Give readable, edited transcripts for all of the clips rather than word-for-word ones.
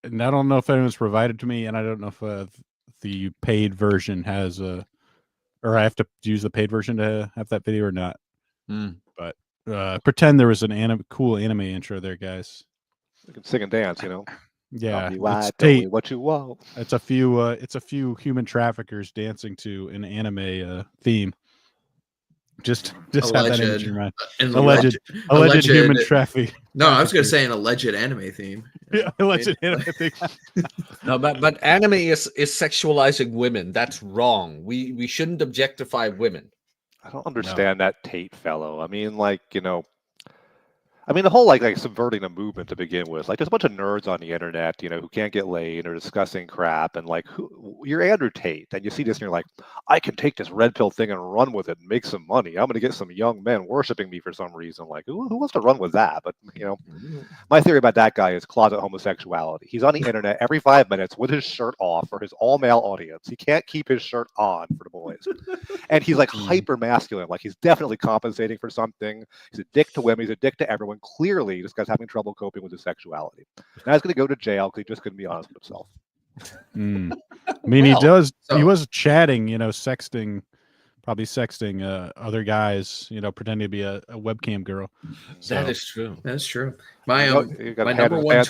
And I don't know if anyone's provided to me, and I don't know if the paid version has or I have to use the paid version to have that video or not. But pretend there was an cool anime intro there, guys. You can sing and dance, Yeah, what you want. It's a few human traffickers dancing to an anime theme. Just have that image in mind. Alleged human trafficking. No, I was going to say an alleged anime theme. Yeah, alleged anime theme. No, but anime is sexualizing women. That's wrong. We shouldn't objectify women. I don't understand that Tate fellow. I mean, the whole like subverting a movement to begin with. Like, there's a bunch of nerds on the internet, who can't get laid or discussing crap, and you're Andrew Tate, and you see this, and you're like, I can take this red pill thing and run with it and make some money. I'm going to get some young men worshiping me for some reason. Like, who wants to run with that? But my theory about that guy is closet homosexuality. He's on the internet every 5 minutes with his shirt off for his all male audience. He can't keep his shirt on for the boys, and he's like hyper masculine. Like, he's definitely compensating for something. He's a dick to women. He's a dick to everyone. Clearly, this guy's having trouble coping with his sexuality. Now he's going to go to jail because he just couldn't be honest with himself. I mean, he was chatting, probably sexting other guys, pretending to be a webcam girl. So, that is true. That's true. My number one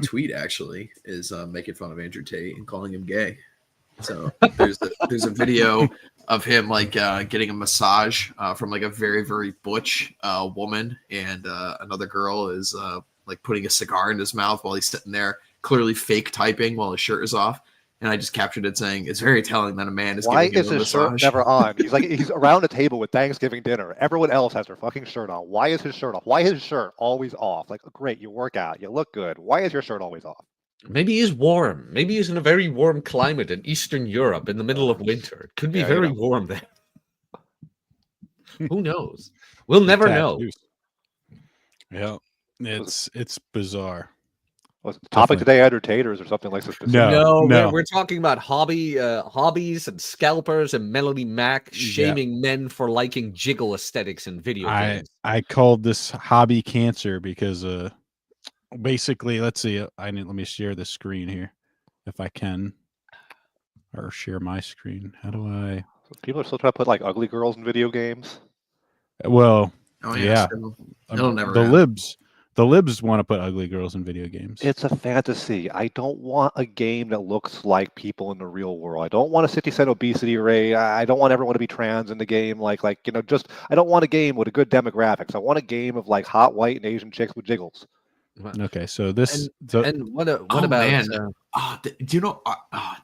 tweet actually is making fun of Andrew Tate and calling him gay. So there's a video of him getting a massage from a very, very butch woman, and another girl is putting a cigar in his mouth while he's sitting there, clearly fake typing while his shirt is off. And I just captured it saying, "It's very telling that a man is giving him a massage." Why is his shirt never on? He's around a table with Thanksgiving dinner. Everyone else has their fucking shirt on. Why is his shirt off? Why is his shirt always off? Like, great, you work out, you look good. Why is your shirt always off? Maybe he's warm. Maybe he's in a very warm climate in Eastern Europe in the middle of winter. It could be very warm there. Who knows? We'll never know. Yeah, it's bizarre. Was the topic today entertainers or something like this? No. We're talking about hobbies and scalpers and Melody Mac shaming men for liking jiggle aesthetics in video games. I called this hobby cancer because basically, let's see. Let me share the screen here, if I can, or share my screen. How do I? People are still trying to put ugly girls in video games. Well, the libs want to put ugly girls in video games. It's a fantasy. I don't want a game that looks like people in the real world. I don't want a 50% obesity rate. I don't want everyone to be trans in the game. I don't want a game with a good demographics. I want a game of hot white and Asian chicks with jiggles. Okay, so this what about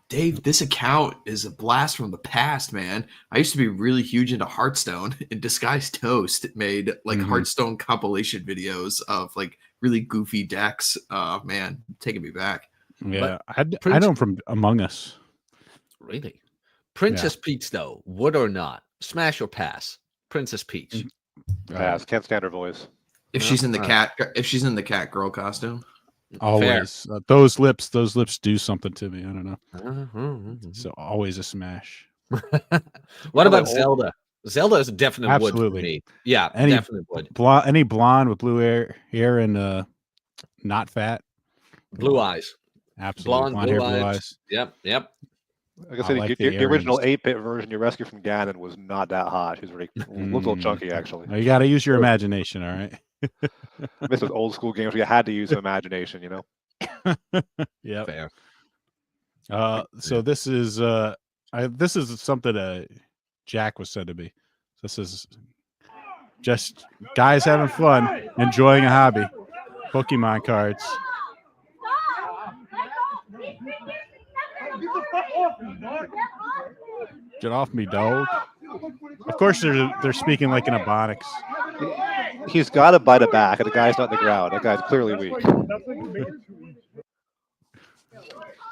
Dave, this account is a blast from the past, man. I used to be really huge into Hearthstone, and Disguised Toast made Hearthstone compilation videos of really goofy decks. Man, taking me back. Yeah, I know him from Among Us. Really? Princess Peach, though, would or not? Smash or pass? Princess Peach. Pass. Can't stand her voice. If she's in the cat girl costume, always those lips do something to me. I don't know. So always a smash. What about Zelda? Zelda is a definite wood for me. Yeah, definite wood. Any blonde with blue hair and not fat, blue eyes. Absolutely, blonde hair, blue eyes. Yep. Like I said, the original 8-bit version you rescued from Ganon was not that hot. She was looked a little chunky, actually. You got to use your imagination, all right? I miss those old school games where you had to use some imagination, Yeah. Fair. So this is something Jack was said to be. This is just guys having fun, enjoying a hobby. Pokemon cards. Get off me, dog. Of course, they're speaking like in Ebonics. He's got to bite it back, and the guy's not on the ground. That guy's clearly weak.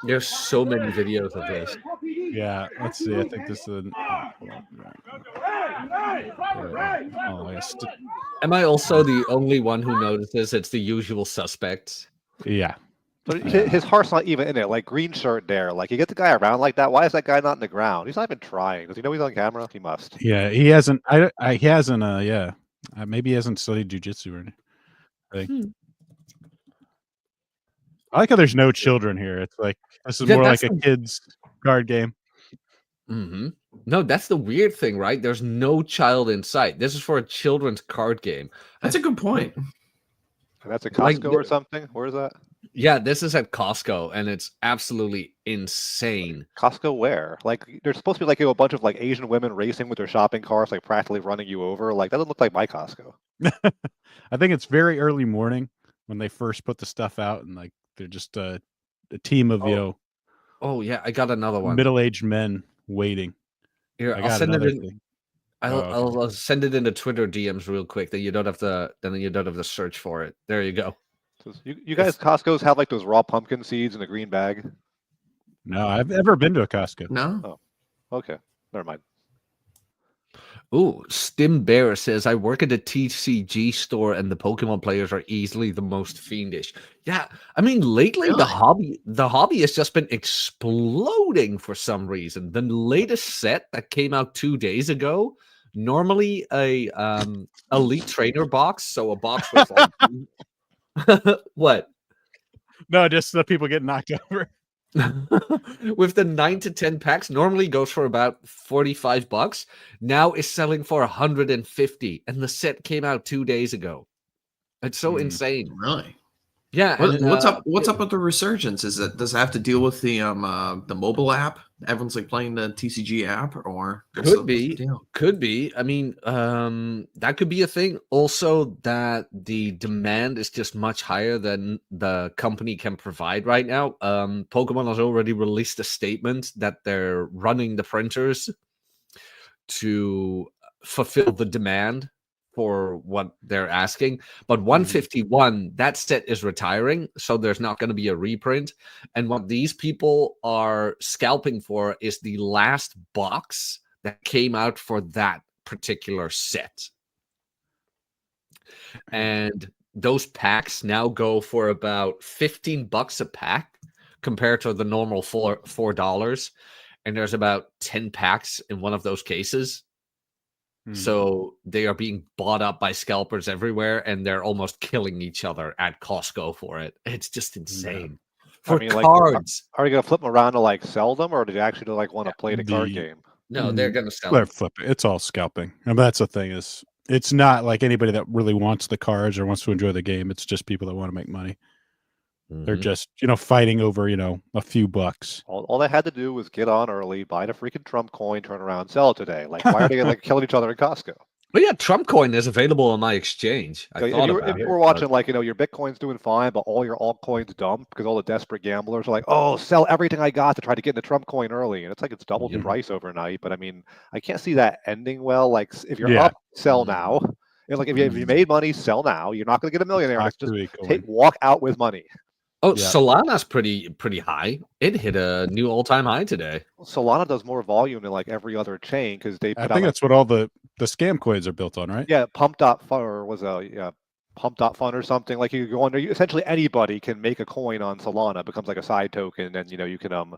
There's so many videos of this. Yeah, let's see. I think this is. Am I also the only one who notices it's the usual suspects? Yeah. But his heart's not even in it. Like green shirt there. Like you get the guy around like that. Why is that guy not in the ground? He's not even trying. Does he know he's on camera? He must. Yeah, he hasn't. He hasn't. Yeah, maybe he hasn't studied jujitsu or anything. I like how there's no children here. It's like this is more like a kid's card game. Mm-hmm. No, that's the weird thing, right? There's no child in sight. This is for a children's card game. That's a good point. And that's a Costco or something? Where is that? Yeah, this is at Costco, and it's absolutely insane. Costco where? Like, there's supposed to be like a bunch of like Asian women racing with their shopping carts, like practically running you over. Like, that doesn't look like my Costco. I think it's very early morning when they first put the stuff out, and like they're just a team of Oh yeah, I got another one. Middle-aged men waiting. Here, I'll send it in. I'll send it into Twitter DMs real quick. Then you don't have to search for it. There you go. So you guys, Costco's have like those raw pumpkin seeds in a green bag? No, I've ever been to a Costco. No. Oh, okay. Never mind. Ooh, Stim Bear says, I work at a TCG store and the Pokemon players are easily the most fiendish. Yeah, I mean, lately the hobby has just been exploding for some reason. The latest set that came out 2 days ago, normally a Elite Trainer box, so a box with like what? No, just the people getting knocked over. With the 9 to 10 packs, normally goes for about $45. Now is selling for $150, and the set came out 2 days ago. It's so insane. Really? Yeah. What's up with the resurgence? Does it have to deal with the mobile app? Everyone's like playing the TCG app, or could be. I mean, that could be a thing. Also, that the demand is just much higher than the company can provide right now. Pokemon has already released a statement that they're running the printers to fulfill the demand for what they're asking, but 151, that set is retiring, so there's not going to be a reprint. And what these people are scalping for is the last box that came out for that particular set. And those packs now go for about $15 a pack compared to the normal $4. And there's about 10 packs in one of those cases. So they are being bought up by scalpers everywhere, and they're almost killing each other at Costco for it. It's just insane. For cards, are you gonna flip them around to like sell them, or do you actually like want to play the card game? No, they're gonna sell. They're flipping. It's all scalping. And that's the thing is, it's not like anybody that really wants the cards or wants to enjoy the game. It's just people that want to make money. They're just, fighting over, a few bucks. All they had to do was get on early, buy the freaking Trump coin, turn around, sell it today. Like, why are they like killing each other in Costco? Well, yeah, Trump coin is available on my exchange. If you were watching, like, your Bitcoin's doing fine, but all your altcoins dumped because all the desperate gamblers are like, oh, sell everything I got to try to get into Trump coin early. And it's like it's doubled the price overnight. But I mean, I can't see that ending well. Like, if you're up, sell now. And like, if you made money, sell now. You're not going to get a millionaire. Just walk out with money. Oh, yeah. Solana's pretty high. It hit a new all-time high today. Solana does more volume than like every other chain because they. I think that's what all the scam coins are built on, right? Yeah, Pump.fun or Pump.fun or something. Like you go under, essentially anybody can make a coin on Solana. It becomes like a side token, and you can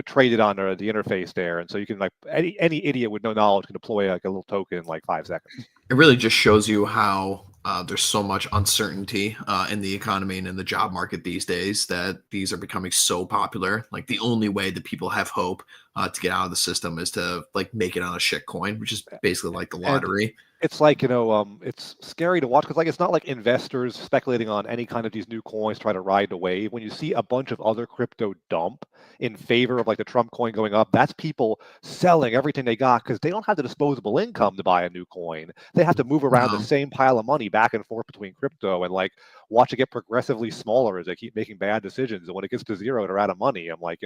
trade it on the interface there, and so you can like any idiot with no knowledge can deploy like a little token in like 5 seconds. It really just shows you how there's so much uncertainty in the economy and in the job market these days that these are becoming so popular. Like the only way that people have hope to get out of the system is to like make it on a shit coin, which is basically like the lottery. And it's like, it's scary to watch because like it's not like investors speculating on any kind of these new coins try to ride the wave. When you see a bunch of other crypto dump in favor of like the Trump coin going up, that's people selling everything they got because they don't have the disposable income to buy a new coin. They have to move around the same pile of money back and forth between crypto and like watch it get progressively smaller as they keep making bad decisions. And when it gets to zero, they're out of money. I'm like,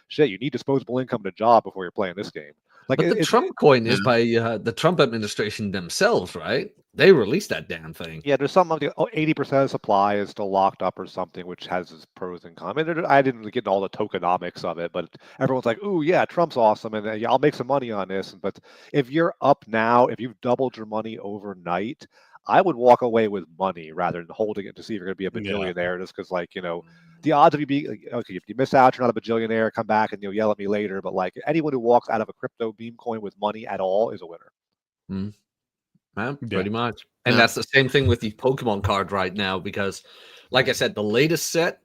shit, you need disposable income to job before you're playing this game. Like, but the Trump coin is by the Trump administration themselves, right? They released that damn thing. Yeah, there's something like 80% of supply is still locked up or something, which has its pros and cons. I mean, I didn't get into all the tokenomics of it, but everyone's like, "Ooh, yeah, Trump's awesome, and yeah, I'll make some money on this." But if you're up now, if you've doubled your money overnight, I would walk away with money rather than holding it to see if you're going to be a bajillionaire. Just because, like, the odds of you being okay, if you miss out, you're not a bajillionaire. Come back and you'll yell at me later. But like anyone who walks out of a crypto meme coin with money at all is a winner. Pretty much. And that's the same thing with the Pokemon card right now because, like I said, the latest set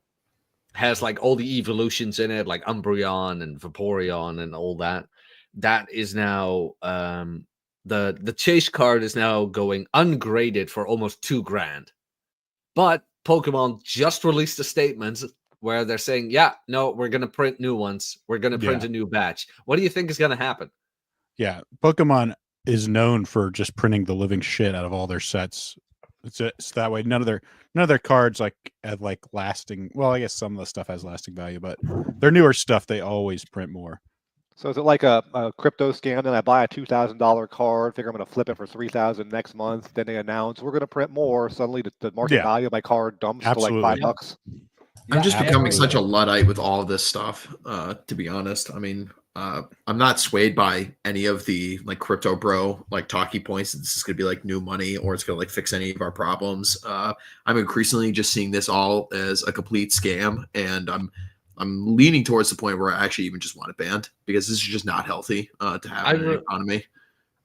has like all the evolutions in it, like Umbreon and Vaporeon and all that. That is now the chase card is now going ungraded for almost $2,000. But Pokemon just released a statement where they're saying, yeah, no, we're going to print new ones. We're going to print a new batch. What do you think is going to happen? Yeah, Pokemon is known for just printing the living shit out of all their sets. It's that way. None of their cards have lasting. Well, I guess some of the stuff has lasting value, but their newer stuff they always print more. So is it like a crypto scam? Then I buy a $2,000 card, figure I'm going to flip it for $3,000 next month. Then they announce we're going to print more. Suddenly, the market value of my card dumps to like $5. I'm just becoming such a Luddite with all of this stuff. To be honest, I mean, I'm not swayed by any of the like crypto bro like talking points. This is going to be like new money or it's going to like fix any of our problems. I'm increasingly just seeing this all as a complete scam, and I'm leaning towards the point where I actually even just want it banned because this is just not healthy to have in an economy.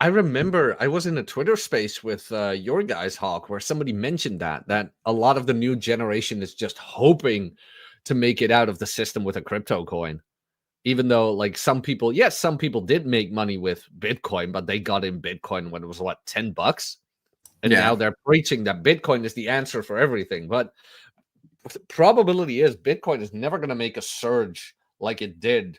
I remember I was in a Twitter space with your guys, Hawk, where somebody mentioned that a lot of the new generation is just hoping to make it out of the system with a crypto coin. Even though, like, some people did make money with Bitcoin, but they got in Bitcoin when it was, what, $10? And now they're preaching that Bitcoin is the answer for everything. But the probability is Bitcoin is never going to make a surge like it did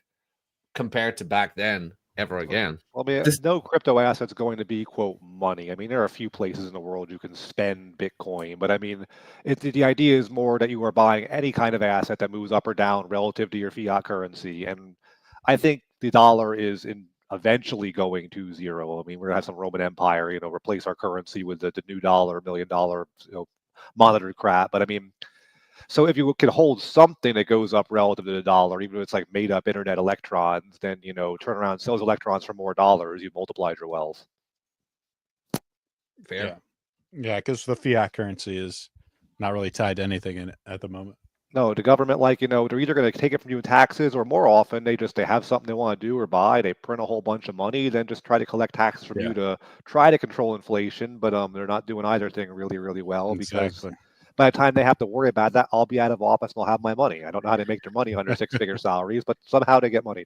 compared to back then ever again. Well, I mean, no crypto asset's going to be, quote, money. I mean, there are a few places in the world you can spend Bitcoin, but I mean, the idea is more that you are buying any kind of asset that moves up or down relative to your fiat currency. And I think the dollar is eventually going to zero. I mean, we're going to have some Roman Empire, replace our currency with the new dollar, $1 million, monitored crap. But I mean, so if you can hold something that goes up relative to the dollar, even if it's like made up internet electrons, then, turn around, sells electrons for more dollars, you multiplied your wealth. Fair. Yeah, because the fiat currency is not really tied to anything at the moment. No, the government, they're either going to take it from you in taxes, or more often they have something they want to do or buy. They print a whole bunch of money, then just try to collect taxes from you to try to control inflation. But they're not doing either thing really, really well because by the time they have to worry about that, I'll be out of office and I'll have my money. I don't know how they make their money under six-figure salaries, but somehow they get money.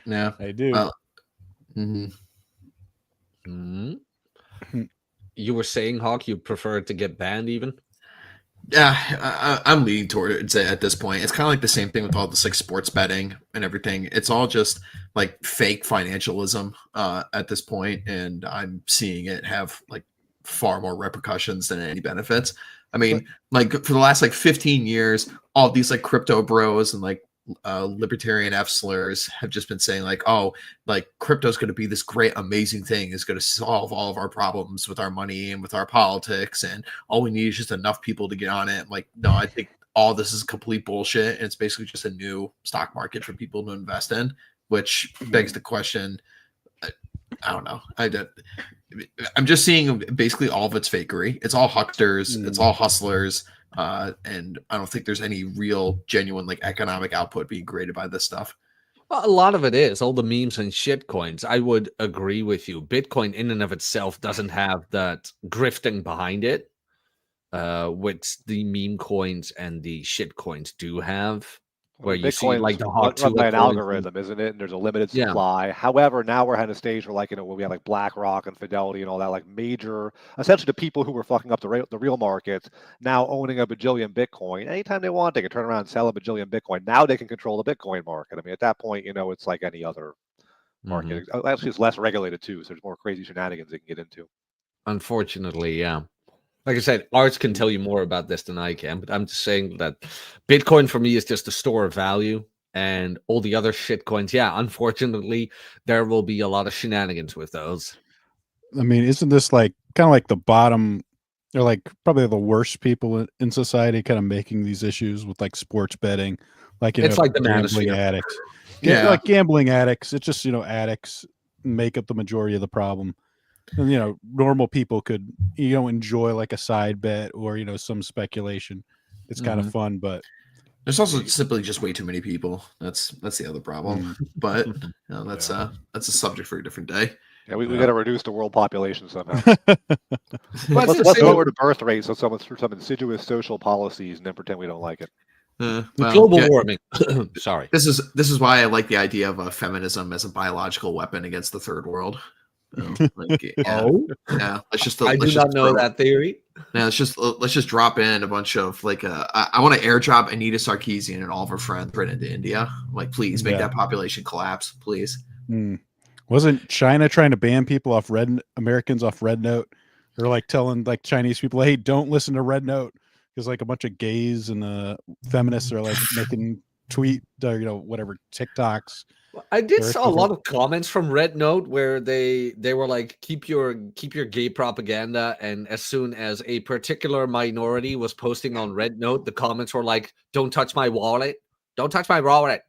Yeah, they do. You were saying, Hawk, you prefer to get banned even? Yeah, I'm leaning towards it at this point. It's kind of like the same thing with all this like sports betting and everything. It's all just like fake financialism at this point, and I'm seeing it have like far more repercussions than any benefits. I mean, like for the last like 15 years, all these like crypto bros and like libertarian F-slurs have just been saying like, oh, like crypto is going to be this great, amazing thing. It's going to solve all of our problems with our money and with our politics. And all we need is just enough people to get on it. I'm like, no, I think all this is complete bullshit. And it's basically just a new stock market for people to invest in, which begs the question. I don't know. I'm just seeing basically all of its fakery. It's all hucksters. It's all hustlers. And I don't think there's any real genuine like economic output being created by this stuff. Well, a lot of it is all the memes and shit coins. I would agree with you. Bitcoin in and of itself doesn't have that grifting behind it, which the meme coins and the shit coins do have. Where you see like the run by an algorithm, isn't it? And there's a limited supply. Yeah. However, now we're at a stage where when we have like BlackRock and Fidelity and all that, like major, essentially the people who were fucking up the real markets now owning a bajillion Bitcoin. Anytime they want, they can turn around and sell a bajillion Bitcoin. Now they can control the Bitcoin market. I mean, at that point, it's like any other market. Actually, it's less regulated too, so there's more crazy shenanigans they can get into. Unfortunately, yeah. Like I said, Arts can tell you more about this than I can, but I'm just saying that Bitcoin for me is just a store of value, and all the other shit coins, yeah, unfortunately, there will be a lot of shenanigans with those. I mean, isn't this like kind of like the bottom, or like probably the worst people in society kind of making these issues with like sports betting? Like, it's like the gambling addicts. Yeah, like gambling addicts. It's just, addicts make up the majority of the problem. And, normal people could, enjoy like a side bet or, some speculation. It's kind of fun, but there's also simply just way too many people. That's the other problem. But that's a subject for a different day. Yeah, we got to reduce the world population somehow. let's lower the birth rate so through some insidious social policies and then pretend we don't like it. Global warming. Sorry. This is why I like the idea of feminism as a biological weapon against the third world. Yeah. I do not know that theory. Now let's just drop in a bunch of I want to airdrop Anita Sarkeesian and all of her friends right into India. Like, please make that population collapse, please. Wasn't China trying to ban people off Americans off Red Note, or like telling like Chinese people, hey, don't listen to Red Note, because like a bunch of gays and feminists are like making whatever TikToks. I did saw a lot of comments from Red Note where they were like, keep your gay propaganda, and as soon as a particular minority was posting on Red Note, the comments were like, don't touch my wallet, don't touch my wallet.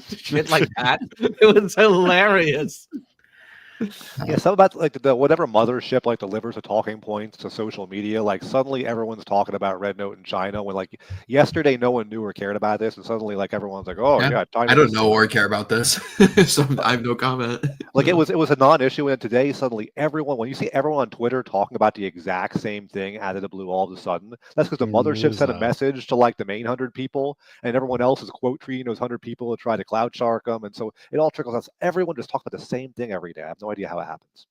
Shit like that. It was hilarious. Yeah, something about like the whatever mothership like delivers the talking points to social media. Like suddenly everyone's talking about Red Note in China when like yesterday no one knew or cared about this, and suddenly like everyone's like, oh yeah, I don't know or care about this, so I have no comment. Like it was a non-issue, and today suddenly everyone, when you see everyone on Twitter talking about the exact same thing out of the blue all of a sudden, that's because the mothership sent a message to like the main 100 people, and everyone else is quote tweeting those 100 people to try to cloud shark them, and so it all trickles out. Everyone just talks about the same thing every day. I have no idea how it happens.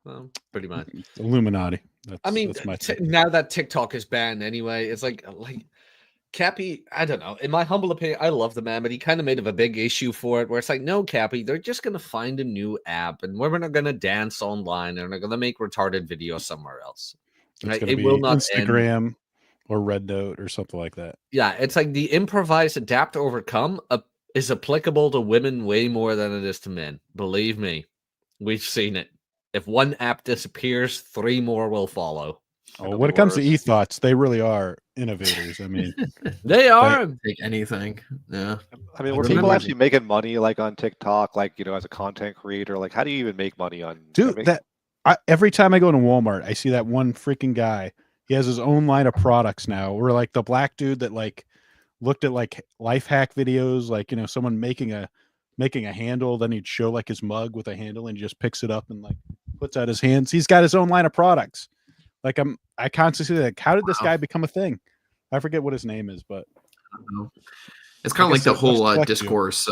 Well, pretty much. Illuminati. Now that TikTok is banned anyway, it's like Cappy, I don't know. In my humble opinion, I love the man, but he kind of made a big issue for it, where it's like, no, Cappy, they're just going to find a new app, and we're not going to dance online, and they're going to make retarded videos somewhere else. It will not Instagram or Red Note or something like that. Yeah, it's like the improvise, adapt, overcome is applicable to women way more than it is to men. Believe me. We've seen it. If one app disappears, 3 more will follow. When it comes to e-thoughts, they really are innovators. I mean, they are. Take anything. Yeah. I mean, were people actually making money like on TikTok, like as a content creator? Like, how do you even make money on? Dude, every time I go to Walmart, I see that one freaking guy. He has his own line of products now. Or like the black dude that like looked at like life hack videos, like someone making a handle, then he'd show like his mug with a handle, and he just picks it up and like puts out his hands. He's got his own line of products. Like I constantly see like, how did this guy become a thing? I forget what his name is, but I don't know. It's kind of like the whole discourse.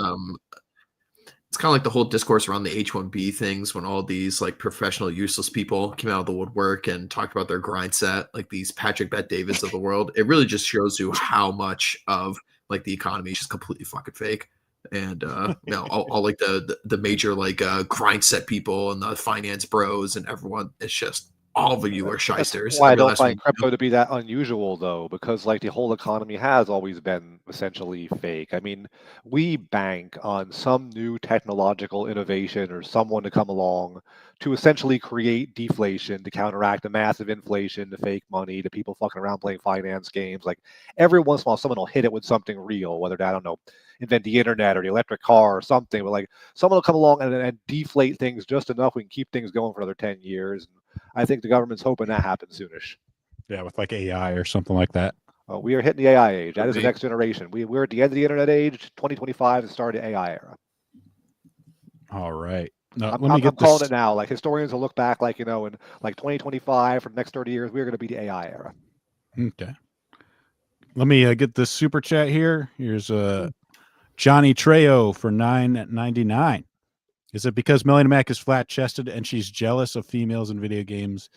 It's kind of like the whole discourse around the H-1B things, when all these like professional useless people came out of the woodwork and talked about their grind set, like these Patrick Bet-Davids of the world. It really just shows you how much of like the economy is just completely fucking fake. And all like the major like grind set people and the finance bros and everyone, it's just all of you are shysters. That's why I don't find crypto to be that unusual, though, because like the whole economy has always been essentially fake. I mean, we bank on some new technological innovation or someone to come along to essentially create deflation to counteract the massive inflation, the fake money, the people fucking around playing finance games. Like every once in a while, someone will hit it with something real, whether I don't know, invent the internet or the electric car or something. But like someone will come along and deflate things just enough we can keep things going for another 10 years. I think the government's hoping that happens soonish. Yeah, with like AI or something like that. We are hitting the AI age. That is the next generation. We're at the end of the internet age. 2025 is the start of the AI era. All right. I'm calling it now. Like historians will look back, like in like 2025 for the next 30 years, we're going to be the AI era. Okay. Let me get this super chat here. Here's Johnny Trejo for $9.99. Is it because Melanie Mac is flat-chested and she's jealous of females in video games,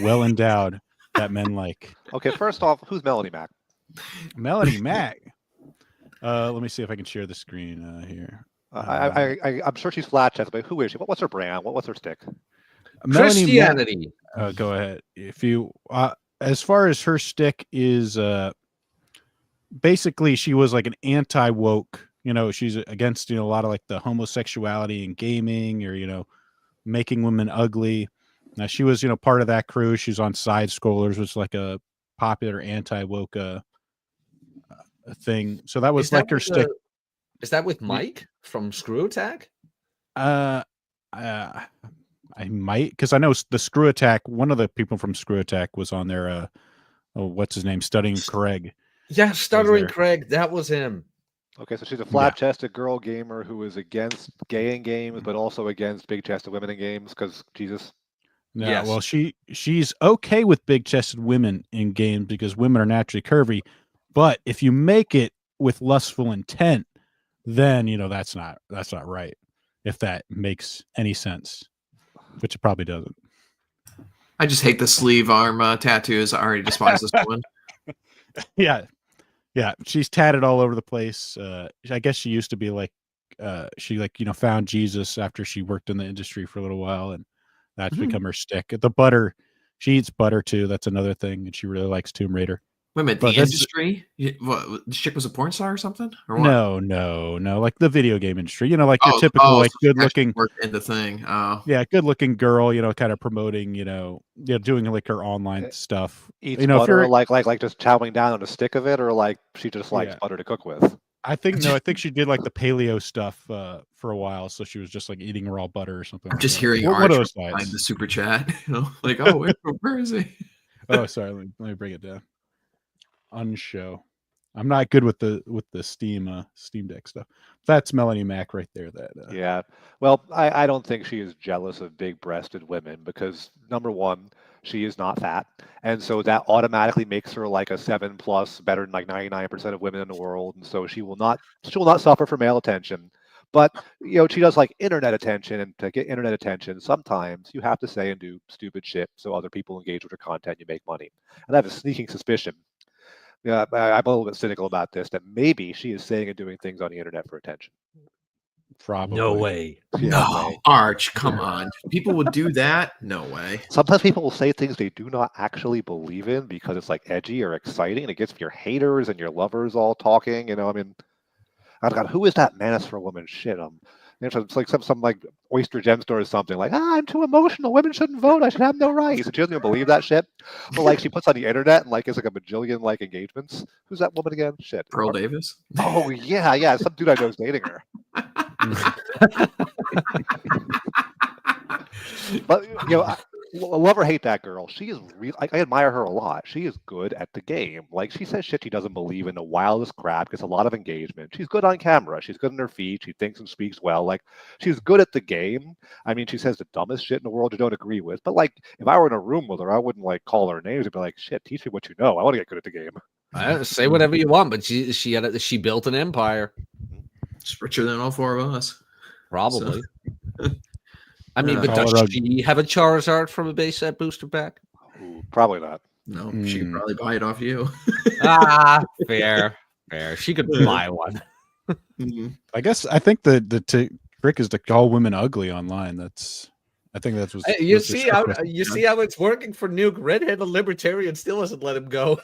well endowed, that men like? Okay, first off, who's Melanie Mac? Melanie Mac. Let me see if I can share the screen here. I'm sure she's flat-chested, but who is she? What's her brand? What's her stick? Christianity. Go ahead. If you, as far as her stick is, basically she was like an anti-woke. She's against, a lot of like the homosexuality in gaming or, making women ugly. Now she was, part of that crew. She's on Side Scrollers, which is like a popular anti-woke thing. So that was like her stick. Is that with Mike from Screw Attack? I might, because I know the Screw Attack, one of the people from Screw Attack was on there. What's his name? Stuttering Craig. Yeah, Stuttering Craig. That was him. Okay, so she's a flat-chested girl gamer who is against gay in games, but also against big-chested women in games, because Jesus. No, well, she's okay with big-chested women in games because women are naturally curvy, But if you make it with lustful intent, then that's not right. If that makes any sense, which it probably doesn't. I just hate the sleeve arm tattoos. I already despise this woman. Yeah, she's tatted all over the place. I guess she used to be like, she found Jesus after she worked in the industry for a little while, and that's become her stick. The butter, she eats butter too. That's another thing, and she really likes Tomb Raider. Wait a minute, the industry? What, the chick was a porn star or something? Or what? No, like the video game industry. Like your typical like good-looking in the thing. Yeah, good-looking girl. kind of promoting. Doing like her online stuff. Eats butter, if you're like just chowing down on a stick of it, or like she just likes butter to cook with. I think she did like the paleo stuff for a while, so she was just like eating raw butter or something. I'm just hearing Arch behind the super chat. Like, oh, where is he? Oh, sorry. Let me bring it down. Unshow. I'm not good with the Steam Deck stuff. That's Melanie Mack right there. Yeah. Well, I don't think she is jealous of big-breasted women because number one, she is not fat, and so that automatically makes her like a 7+, better than like 99% of women in the world, and so she will not suffer from male attention. But she does like internet attention, and to get internet attention, sometimes you have to say and do stupid shit so other people engage with your content. You make money, and I have a sneaking suspicion. Yeah, I'm a little bit cynical about this, that maybe she is saying and doing things on the internet for attention. Probably. No way. No, Arch, come on. People would do that? No way. Sometimes people will say things they do not actually believe in because it's like edgy or exciting, and it gets your haters and your lovers all talking. I mean, I God, who is that menace for a woman? Shit, it's like some like Oyster Gem store or something. Like, I'm too emotional. Women shouldn't vote. I should have no rights. And she doesn't even believe that shit. But like, she puts on the internet and like it's like a bajillion like engagements. Who's that woman again? Shit. Pearl Davis. Oh yeah. Some dude I know is dating her. But love or hate that girl. She is real. I admire her a lot. She is good at the game. Like, she says shit she doesn't believe in the wildest crap. Gets a lot of engagement. She's good on camera. She's good in her feet. She thinks and speaks well. Like, she's good at the game. I mean, she says the dumbest shit in the world you don't agree with. But like, if I were in a room with her, I wouldn't like call her names and be like, "Shit, teach me what you know. I want to get good at the game." Say whatever you want, but she built an empire. It's richer than all four of us. Probably. So. I mean, but does she have a Charizard from a base set booster pack? Ooh, probably not. No, she could probably buy it off you. Fair. She could buy one. I think the trick is to call women ugly online. I think that's what you see how it's working for Nuke. Redheaded libertarian still doesn't let him go.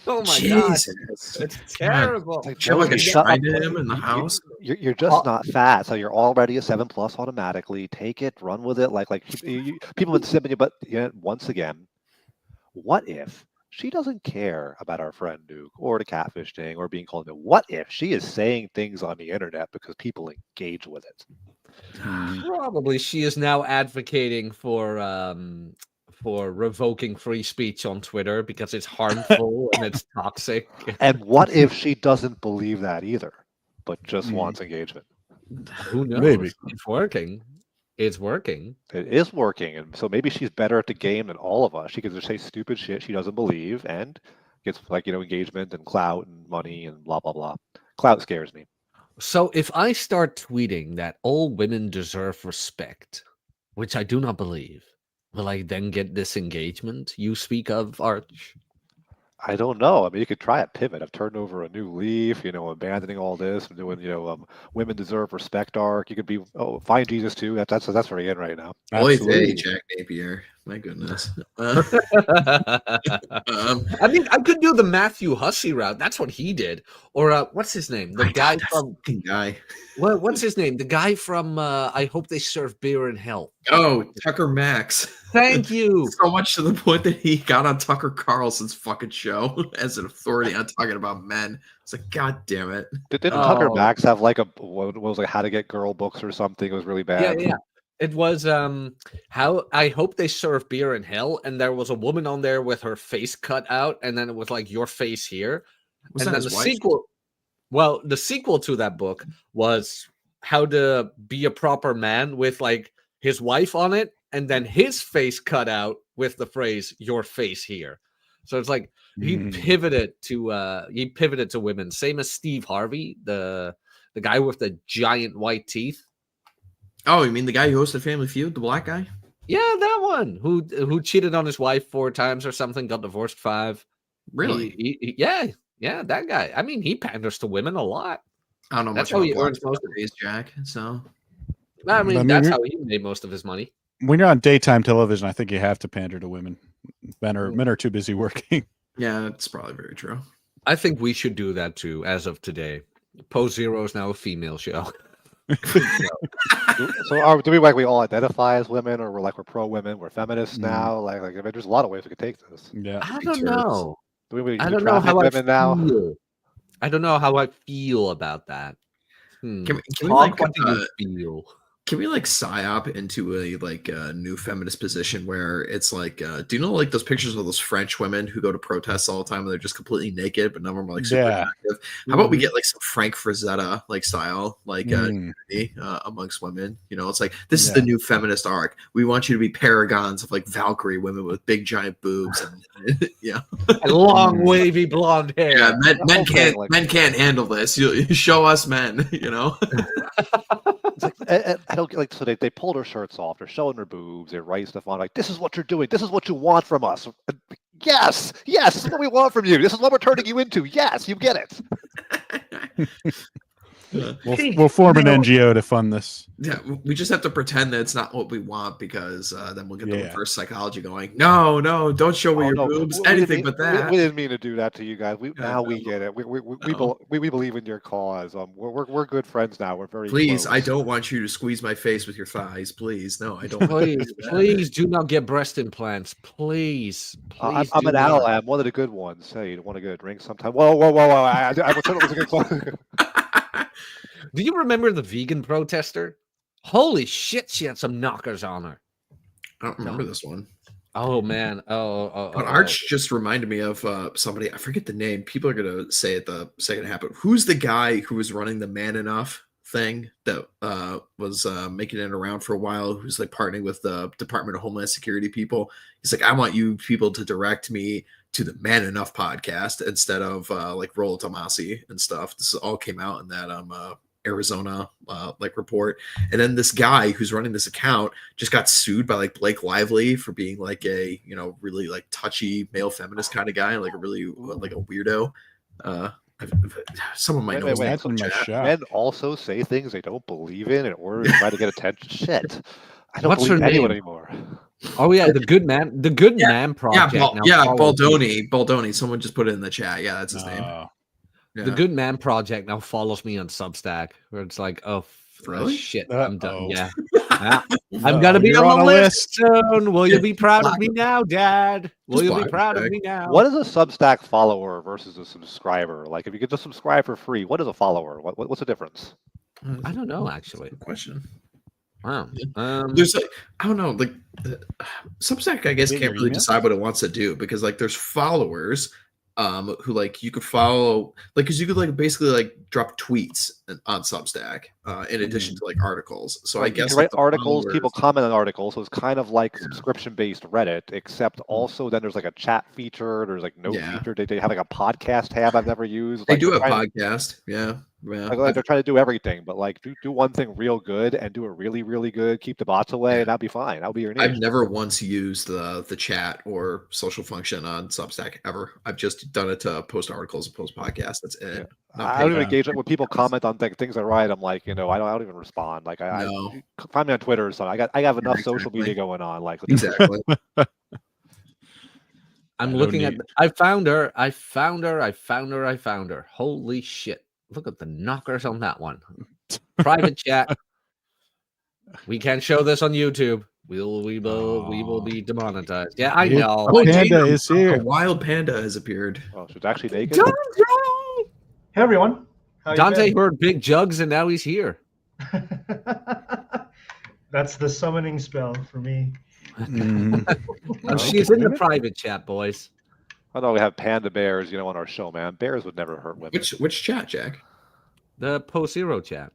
Oh my God, it's terrible. You're like a shrine to him in the house. You're just not fat, so you're already a 7+ automatically. Take it, run with it. Like people would sip you, but once again, what if she doesn't care about our friend Duke or the catfish thing or being called? What if she is saying things on the internet because people engage with it? Probably she is now advocating for revoking free speech on Twitter because it's harmful and it's toxic. And what if she doesn't believe that either, but just wants engagement? Who knows? Maybe. It's working. It's working. It is working, and so maybe she's better at the game than all of us. She can just say stupid shit she doesn't believe and gets engagement and clout and money and blah blah blah. Clout scares me. So if I start tweeting that all women deserve respect, which I do not believe, will I then get this engagement you speak of, Arch? I don't know. I mean, you could try a pivot. I've turned over a new leaf, abandoning all this and doing, women deserve respect arc. You could be, find Jesus too. That's very in right now. Boy, hey, Jack Napier. My goodness. I mean, I could do the Matthew Hussey route. That's what he did. Or what's his name? The guy from guy. What's his name? The guy from I Hope They Serve Beer in Hell. Oh, Tucker Max. Thank you. So much to the point that he got on Tucker Carlson's fucking show as an authority on talking about men. It's like, God damn it. Didn't Tucker Max have like what was like How to Get Girl books or something? It was really bad. Yeah. It was How I Hope They Serve Beer in Hell, and there was a woman on there with her face cut out, and then it was like your face here. And then the sequel. Well, the sequel to that book was How to Be a Proper Man with like his wife on it, and then his face cut out with the phrase "your face here." So it's like he pivoted to women. Same as Steve Harvey, the guy with the giant white teeth. Oh, you mean the guy who hosted Family Feud, the black guy? Yeah, that one who cheated on his wife 4 times or something, got divorced 5. Really? Yeah, that guy. I mean, he panders to women a lot. I don't know That's much how about he earns most of his Jack. So, I mean, that's how he made most of his money. When you're on daytime television, I think you have to pander to women. Men are too busy working. Yeah, that's probably very true. I think we should do that too, as of today. Post Zero is now a female show. So do we all identify as women, or we're pro women, we're feminists now? Like I mean, there's a lot of ways we could take this. Yeah, I don't know. I don't know how women now. I don't know how I feel about that. Can we what do you feel? Can we psyop into a new feminist position where it's do you know those pictures of those French women who go to protests all the time and they're just completely naked, but none of them are super active? How about we get some Frank Frazetta style amongst women? You know, it's this is the new feminist arc. We want you to be paragons of Valkyrie women with big giant boobs and and long wavy blonde hair. Yeah, men can't handle this. You show us men. You know. It's I don't get so they pull their shirts off, they're showing their boobs, they write stuff on this is what you're doing, this is what you want from us. Yes, this is what we want from you, this is what we're turning you into. Yes, you get it. We'll form an NGO to fund this. Yeah, we just have to pretend that it's not what we want, because then we'll get the reverse psychology going. No, don't show me your boobs, anything but that. We didn't mean to do that to you guys. We get it. We believe in your cause. We're good friends now. We're very Please, close. I don't want you to squeeze my face with your thighs. Please, no, I don't. Please do not get breast implants. Please. I'm an ally. I'm one of the good ones. Hey, you want to get a drink sometime? Whoa! I was a good song. Do you remember the vegan protester? Holy shit, she had some knockers on her. I don't remember this one. Oh, man. Arch just reminded me of somebody. I forget the name. People are going to say it the second it happened. Who's the guy who was running the Man Enough thing that was making it around for a while, who's partnering with the Department of Homeland Security people? He's I want you people to direct me to the Man Enough podcast instead of Rollo Tomasi and stuff. This all came out in that Arizona report. And then this guy who's running this account just got sued by Blake Lively for being a really touchy male feminist kind of guy, a really a weirdo. Someone might know. Men also say things they don't believe in order to try to get attention. Shit, I don't believe anyone anymore. Oh yeah, the Good Man Project. Baldoni. Someone just put it in the chat. Yeah, that's his name. Yeah. The Good Man Project now follows me on Substack, where it's really? Shit, I'm done. Yeah. I'm gonna be on the list soon. Will you be proud of me now, Dad? Will you be proud of me now? What is a Substack follower versus a subscriber? If you get to subscribe for free, what is a follower? What's the difference? I don't know, actually. Good question. Wow. There's I don't know, Substack, I guess, can't really decide what it wants to do, because there's followers who you could follow, because you could basically drop tweets on Substack in addition to articles. So I guess you write articles, people comment on articles, so it's kind of subscription based Reddit, except also then there's a chat feature, there's note feature. They have a podcast tab I've never used. They do have podcast, yeah. They're trying to do everything, but do one thing real good and do it really, really good. Keep the bots away, and that'll be fine. That'll be your niche. I've never once used the chat or social function on Substack ever. I've just done it to post articles and post podcasts. That's it. I don't even engage when people comment on things I write. I'm I don't even respond. I find me on Twitter or something. I have enough social media going on. Exactly. I'm looking at. I found her. Holy shit! Look at the knockers on that one. Private chat. We can't show this on YouTube. We will be demonetized. Yeah, I know. Panda is here. A wild panda has appeared. Oh, she's actually naked. Hey everyone. Dante heard big jugs and now he's here. That's the summoning spell for me. She's in the private chat, boys. I know we have panda bears, on our show, man. Bears would never hurt women. Which chat, Jack? The Post Zero chat.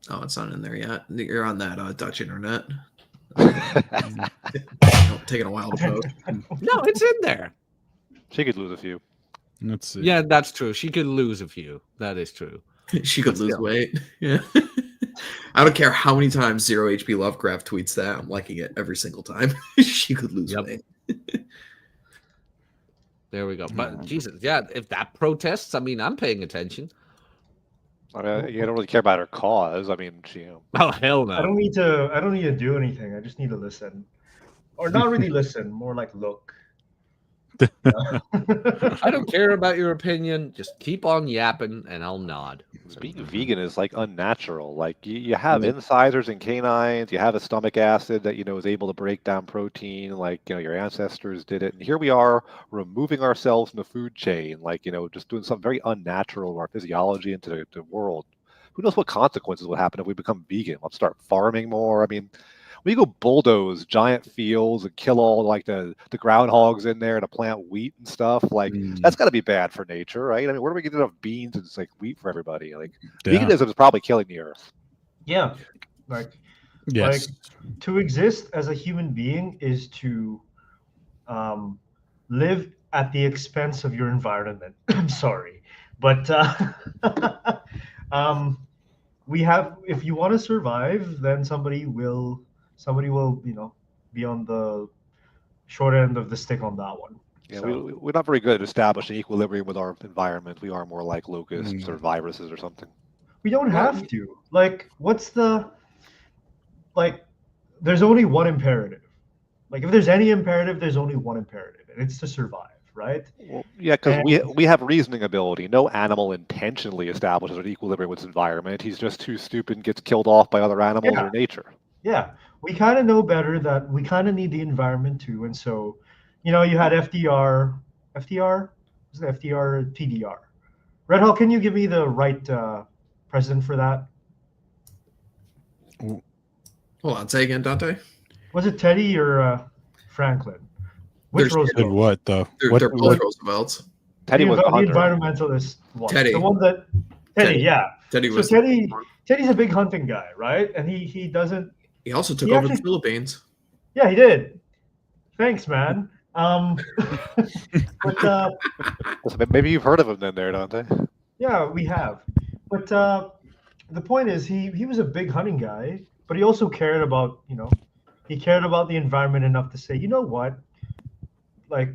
Oh, it's not in there yet. You're on that Dutch internet. Taking a while to post. No, it's in there. She could lose a few. Let's see. Yeah, that's true. She could lose a few. That is true. She could lose weight. Yeah. I don't care how many times Zero HP Lovecraft tweets that. I'm liking it every single time. She could lose weight. There we go. But Jesus, yeah, if that protests, I mean, I'm paying attention. I mean, you don't really care about her cause. I mean, she. Oh hell no! I don't need to do anything. I just need to listen, or not really listen, more like look. I don't care about your opinion. Just keep on yapping, and I'll nod. Being vegan is like unnatural. Like you have incisors and canines, you have a stomach acid that is able to break down protein. Like your ancestors did it, and here we are removing ourselves from the food chain. Like just doing something very unnatural to our physiology and to the world. Who knows what consequences would happen if we become vegan? Let's start farming more. I mean, when you go bulldoze giant fields and kill all like the groundhogs in there to plant wheat and stuff, like that's got to be bad for nature, right? I mean, where do we get enough beans and like wheat for everybody? Like veganism is probably killing the earth. Yeah, like to exist as a human being is to live at the expense of your environment. I'm sorry, but we have. If you want to survive, then somebody will be on the short end of the stick on that one. Yeah, so, we're not very good at establishing equilibrium with our environment. We are more like locusts or viruses or something. We don't have to. Like, there's only one imperative. Like, if there's any imperative, there's only one imperative, and it's to survive, right? Well, yeah, because we have reasoning ability. No animal intentionally establishes an equilibrium with its environment. He's just too stupid and gets killed off by other animals or nature. Yeah, we kind of know better that we kind of need the environment too. And so, you had FDR, was it FDR, TDR? Red Hawk, can you give me the right president for that? Hold on, say again, Dante. Was it Teddy or Franklin? Which Roosevelt? What though? They're both Roosevelts. Teddy was the environmentalist one. Teddy. The one that Teddy. Yeah. Teddy was. So Teddy's a big hunting guy, right? And he doesn't. He also took over the Philippines. Yeah, he did. Thanks, man. But maybe you've heard of him then, there, Dante. Yeah, we have. But the point is, he was a big hunting guy, but he also cared about the environment enough to say, you know what, like,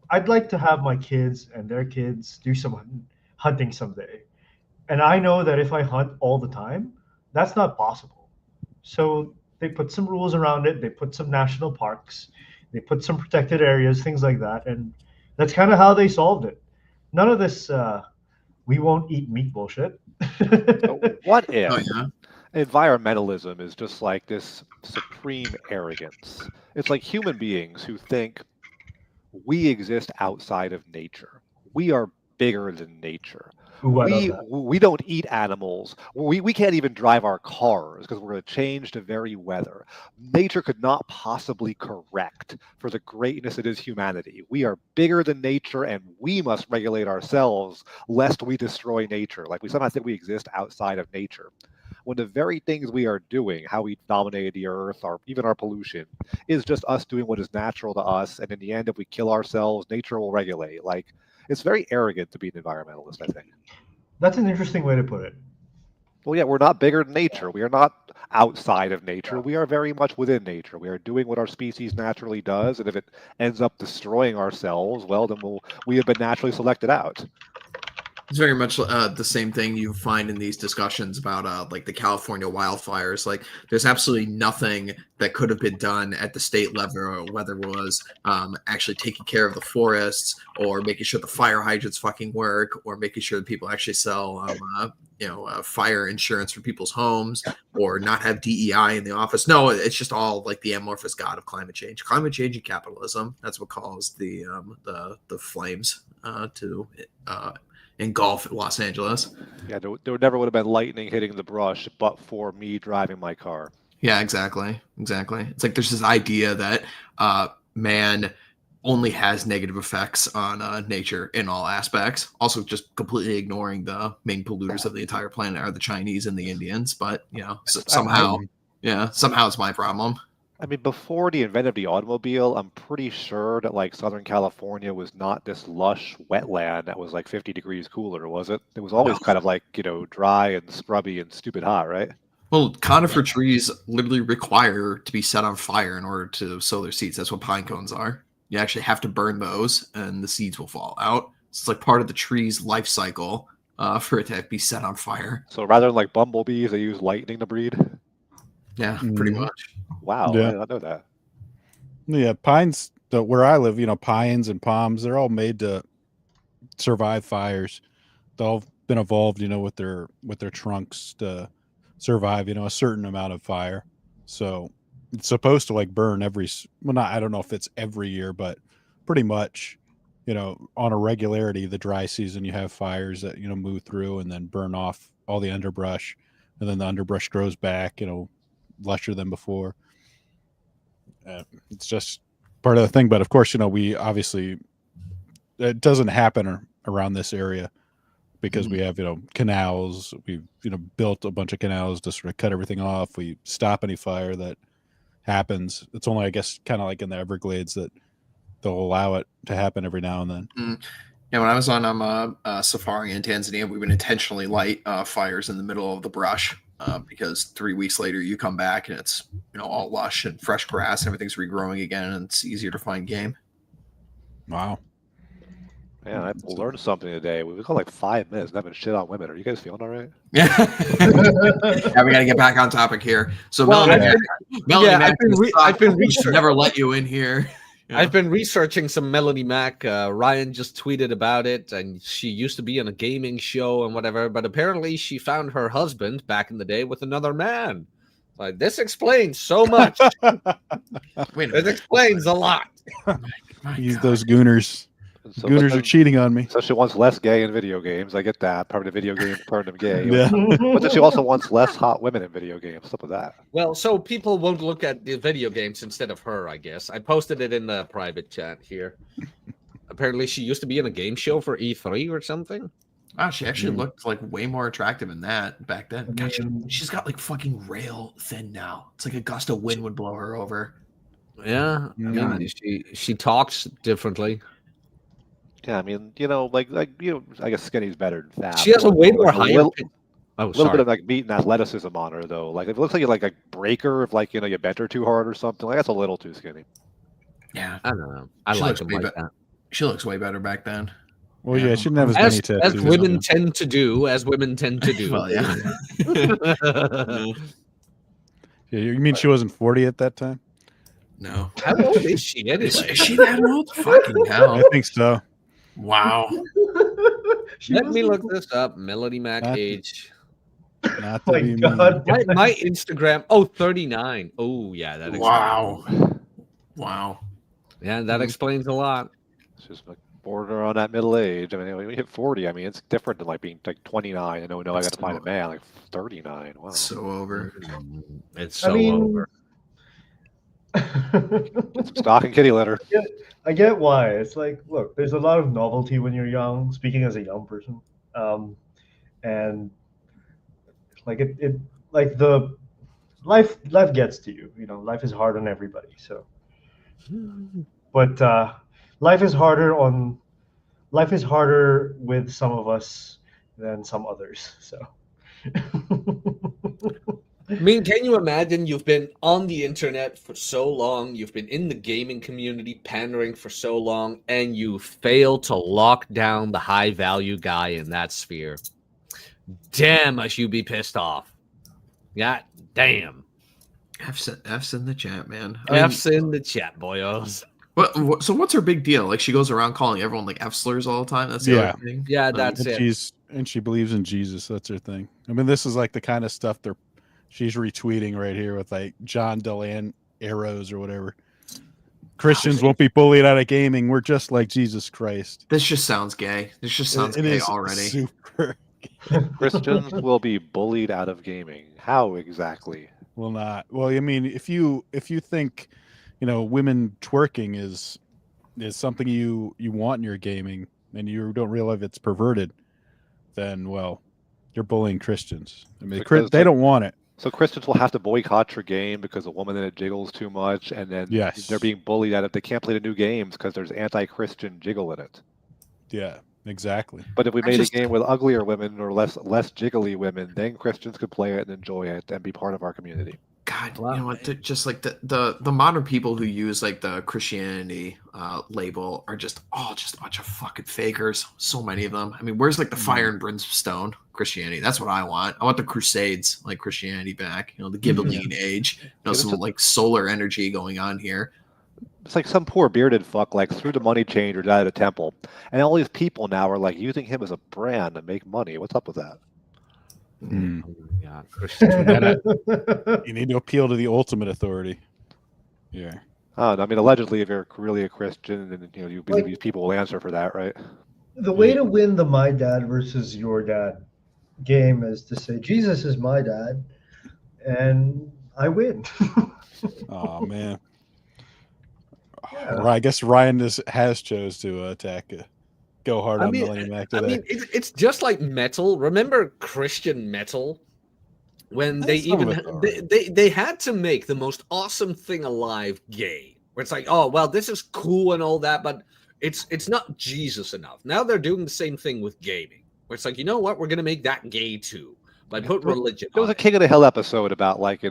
I'd like to have my kids and their kids do some hunting someday, and I know that if I hunt all the time, that's not possible. So they put some rules around it. They put some national parks. They put some protected areas, things like that. And that's kind of how they solved it. None of this, we won't eat meat bullshit. What if environmentalism is just like this supreme arrogance? It's like human beings who think we exist outside of nature. We are bigger than nature. We don't eat animals. We can't even drive our cars because we're going to change the very weather. Nature could not possibly correct for the greatness that is humanity. We are bigger than nature, and we must regulate ourselves lest we destroy nature. Like we somehow think we exist outside of nature, when the very things we are doing, how we dominated the earth, or even our pollution, is just us doing what is natural to us. And in the end, if we kill ourselves, nature will regulate. Like, it's very arrogant to be an environmentalist, I think. That's an interesting way to put it. Well, yeah, we're not bigger than nature. We are not outside of nature. We are very much within nature. We are doing what our species naturally does. And if it ends up destroying ourselves, well, then we have been naturally selected out. It's very much the same thing you find in these discussions about like the California wildfires. Like, there's absolutely nothing that could have been done at the state level, or whether it was actually taking care of the forests, or making sure the fire hydrants fucking work, or making sure that people actually sell fire insurance for people's homes, or not have DEI in the office. No, it's just all like the amorphous god of climate change and capitalism. That's what caused the flames to engulf Los Angeles. Yeah, there never would have been lightning hitting the brush but for me driving my car. Yeah, exactly. It's like there's this idea that man only has negative effects on nature in all aspects. Also, just completely ignoring the main polluters of the entire planet are the Chinese and the Indians. But somehow it's my problem. I mean, before the invention of the automobile, I'm pretty sure that like Southern California was not this lush wetland that was like 50 degrees cooler, was it? It was always kind of like, dry and scrubby and stupid hot, right? Well, conifer trees literally require to be set on fire in order to sow their seeds. That's what pine cones are. You actually have to burn those, and the seeds will fall out. It's like part of the tree's life cycle for it to be set on fire. So rather than like bumblebees, they use lightning to breed? Yeah, pretty much. Wow, Yeah. I did not know that. Yeah, pines, where I live, pines and palms, they're all made to survive fires. They've all been evolved, with their trunks to survive, a certain amount of fire. So it's supposed to like burn I don't know if it's every year, but pretty much, on a regularity, the dry season, you have fires that, move through and then burn off all the underbrush, and then the underbrush grows back, lusher than before. It's just part of the thing. But of course, we obviously, it doesn't happen around this area because we have, canals. We've, built a bunch of canals to sort of cut everything off. We stop any fire that happens. It's only, I guess, kind of like in the Everglades that they'll allow it to happen every now and then. Yeah, when I was on safari in Tanzania, we would intentionally light fires in the middle of the brush because 3 weeks later you come back and it's all lush and fresh grass and everything's regrowing again, and it's easier to find game. Wow. Man, I learned something today. We've got like 5 minutes and I've been shit on women. Are you guys feeling all right? Yeah. Yeah, we got to get back on topic here. So Melanie, I've been researching. Never let you in here. Yeah. I've been researching some Melody Mac. Ryan just tweeted about it, and she used to be in a gaming show and whatever, but apparently she found her husband back in the day with another man. Like, this explains so much. It explains a lot. Use those gooners. So gooners are cheating on me. So she wants less gay in video games. I get that. Part of the video game, part of them gay. Yeah. But then she also wants less hot women in video games. Stuff like that. Well, so people won't look at the video games instead of her, I guess. I posted it in the private chat here. Apparently she used to be in a game show for E3 or something. Wow, she actually looked like way more attractive than that back then. God, she's got like fucking rail thin now. It's like a gust of wind would blow her over. Yeah. I mean, she talks differently. Yeah, I mean, I guess skinny's better than fat. She has a way more higher. A little bit of like meat and athleticism on her, though. Like, if it looks like you like a breaker, if like you bent her too hard or something, like that's a little too skinny. Yeah, I don't know. I like them like that. She looks way better back then. Well, yeah, she didn't have as many tattoos. As women tend to do. Well, yeah. Yeah, you mean she wasn't 40 at that time? No. How old is she anyway? Is she that old? Fucking hell. I think so. Wow. Let me look this up. Melody Mac age. Not to be mean. My Instagram. 39. Oh, yeah. That explains. Wow. Yeah, that explains a lot. It's just like border on that middle age. I mean, when you hit 40, I mean, it's different than like being like 29. I know I got to find a man. Like 39. Wow. So over. It's so over. Some stock and kitty litter. I get why. It's like, look, there's a lot of novelty when you're young, speaking as a young person. And like it like the life gets to you. Life is hard on everybody. So but life is harder with some of us than some others. So I mean, can you imagine you've been on the internet for so long, you've been in the gaming community pandering for so long, and you fail to lock down the high-value guy in that sphere? Damn, must you be pissed off. Yeah, damn. F's in the chat, man. F's in the chat, boyos. So what's her big deal? Like, she goes around calling everyone like F slurs all the time? That's the other thing? Yeah, that's it. And she believes in Jesus. That's her thing. I mean, this is like the kind of stuff she's retweeting right here with like John Delan arrows or whatever. Christians won't be bullied out of gaming. We're just like Jesus Christ. This just sounds gay. This just sounds gay already. Super Christians will be bullied out of gaming. How exactly? Will not. Well, I mean, if you think, women twerking is something you want in your gaming and you don't realize it's perverted, then, well, you're bullying Christians. I mean, they don't want it. So Christians will have to boycott your game because a woman in it jiggles too much, and then they're being bullied at it. They can't play the new games because there's anti-Christian jiggle in it. Yeah, exactly. But if we made a game with uglier women or less jiggly women, then Christians could play it and enjoy it and be part of our community. God, you know what? Just like the modern people who use like the Christianity label are just a bunch of fucking fakers. So many of them. I mean, where's like the fire and brimstone Christianity? That's what I want. I want the Crusades like Christianity back. You know, the Ghibelline age. You know, some like solar energy going on here. It's like some poor bearded fuck like threw the money changers out of the temple, and all these people now are like using him as a brand to make money. What's up with that? Yeah, Christian. You need to appeal to the ultimate authority. Yeah. I mean, allegedly, if you're really a Christian, then you believe these people will answer for that, right? The way to win the my dad versus your dad game is to say Jesus is my dad, and I win. Oh man. Yeah. I guess Ryan has chose to attack. Go hard on Millennium Mac today. I mean, it's just like metal. Remember Christian metal? When they had to make the most awesome thing alive gay. Where it's like, oh, well, this is cool and all that, but it's not Jesus enough. Now they're doing the same thing with gaming. Where it's like, you know what? We're going to make that gay too. But put religion There was a King of the Hill episode about like,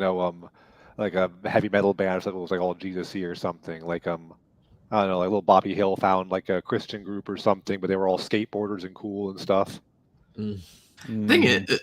like a heavy metal band or something. It was like all Jesus-y or something. Like, I don't know, like little Bobby Hill found like a Christian group or something, but they were all skateboarders and cool and stuff. Thing is,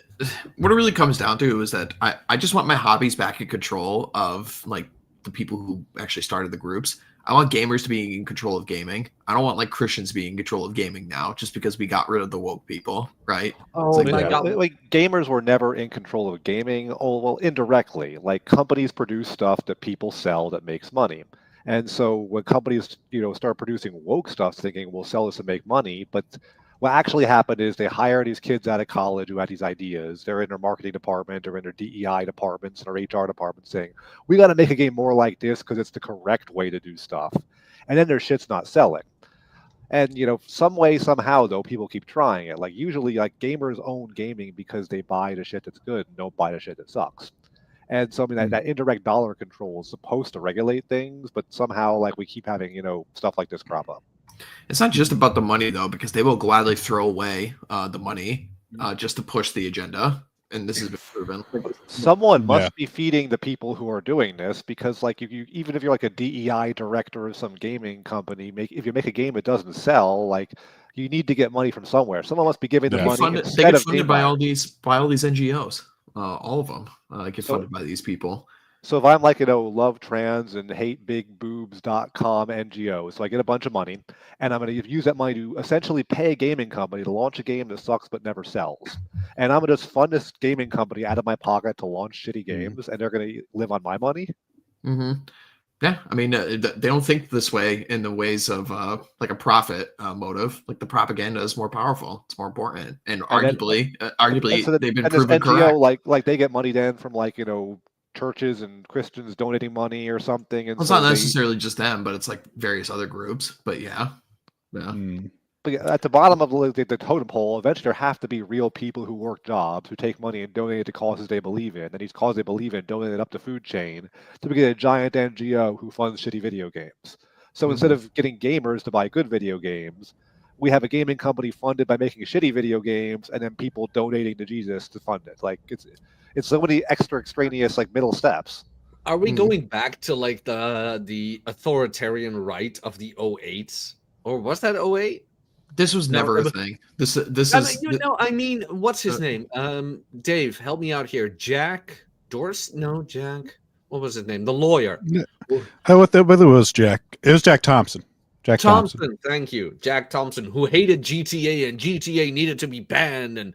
what it really comes down to is that I just want my hobbies back in control of like the people who actually started the groups. I want gamers to be in control of gaming. I don't want like Christians being in control of gaming now, just because we got rid of the woke people, right? Oh my God! Like gamers were never in control of gaming. Oh well, indirectly. Like companies produce stuff that people sell that makes money. And so when companies, start producing woke stuff, thinking we'll sell this and make money, but what actually happened is they hire these kids out of college who had these ideas. They're in their marketing department or in their DEI departments and their HR department saying, we got to make a game more like this because it's the correct way to do stuff. And then their shit's not selling. And, some way, somehow, though, people keep trying it. Like usually, like gamers own gaming because they buy the shit that's good and don't buy the shit that sucks. And so, I mean, that indirect dollar control is supposed to regulate things, but somehow, like, we keep having, stuff like this crop up. It's not just about the money, though, because they will gladly throw away the money just to push the agenda. And this has been proven. Someone must be feeding the people who are doing this, because, like, even if you're like a DEI director of some gaming company, if you make a game that doesn't sell, like, you need to get money from somewhere. Someone must be giving the money. They get funded by all these NGOs. All of them get funded by these people. So if I'm like, love trans and hatebigboobs.com NGO, so I get a bunch of money and I'm going to use that money to essentially pay a gaming company to launch a game that sucks but never sells. And I'm going to just fund this gaming company out of my pocket to launch shitty games, and they're going to live on my money. Mm-hmm. Yeah, I mean, they don't think this way in the ways of like a profit motive. Like the propaganda is more powerful; it's more important, and arguably, they've been proven correct. Like they get money then from like churches and Christians donating money or something. And it's not necessarily just them, but it's like various other groups. But yeah. But at the bottom of the totem pole, eventually there have to be real people who work jobs, who take money and donate it to causes they believe in. And these causes they believe in donate it up the food chain to get a giant NGO who funds shitty video games. So instead of getting gamers to buy good video games, we have a gaming company funded by making shitty video games, and then people donating to Jesus to fund it. Like it's so many extraneous like middle steps. Are we going back to like the authoritarian right of the 08s, or was that 08? This was never a thing. This is. I mean, what's his name? Dave, help me out here. Jack Dorsey? No, Jack. What was his name? The lawyer. Whether it was Jack. It was Jack Thompson. Jack Thompson. Thank you, Jack Thompson, who hated GTA and GTA needed to be banned. And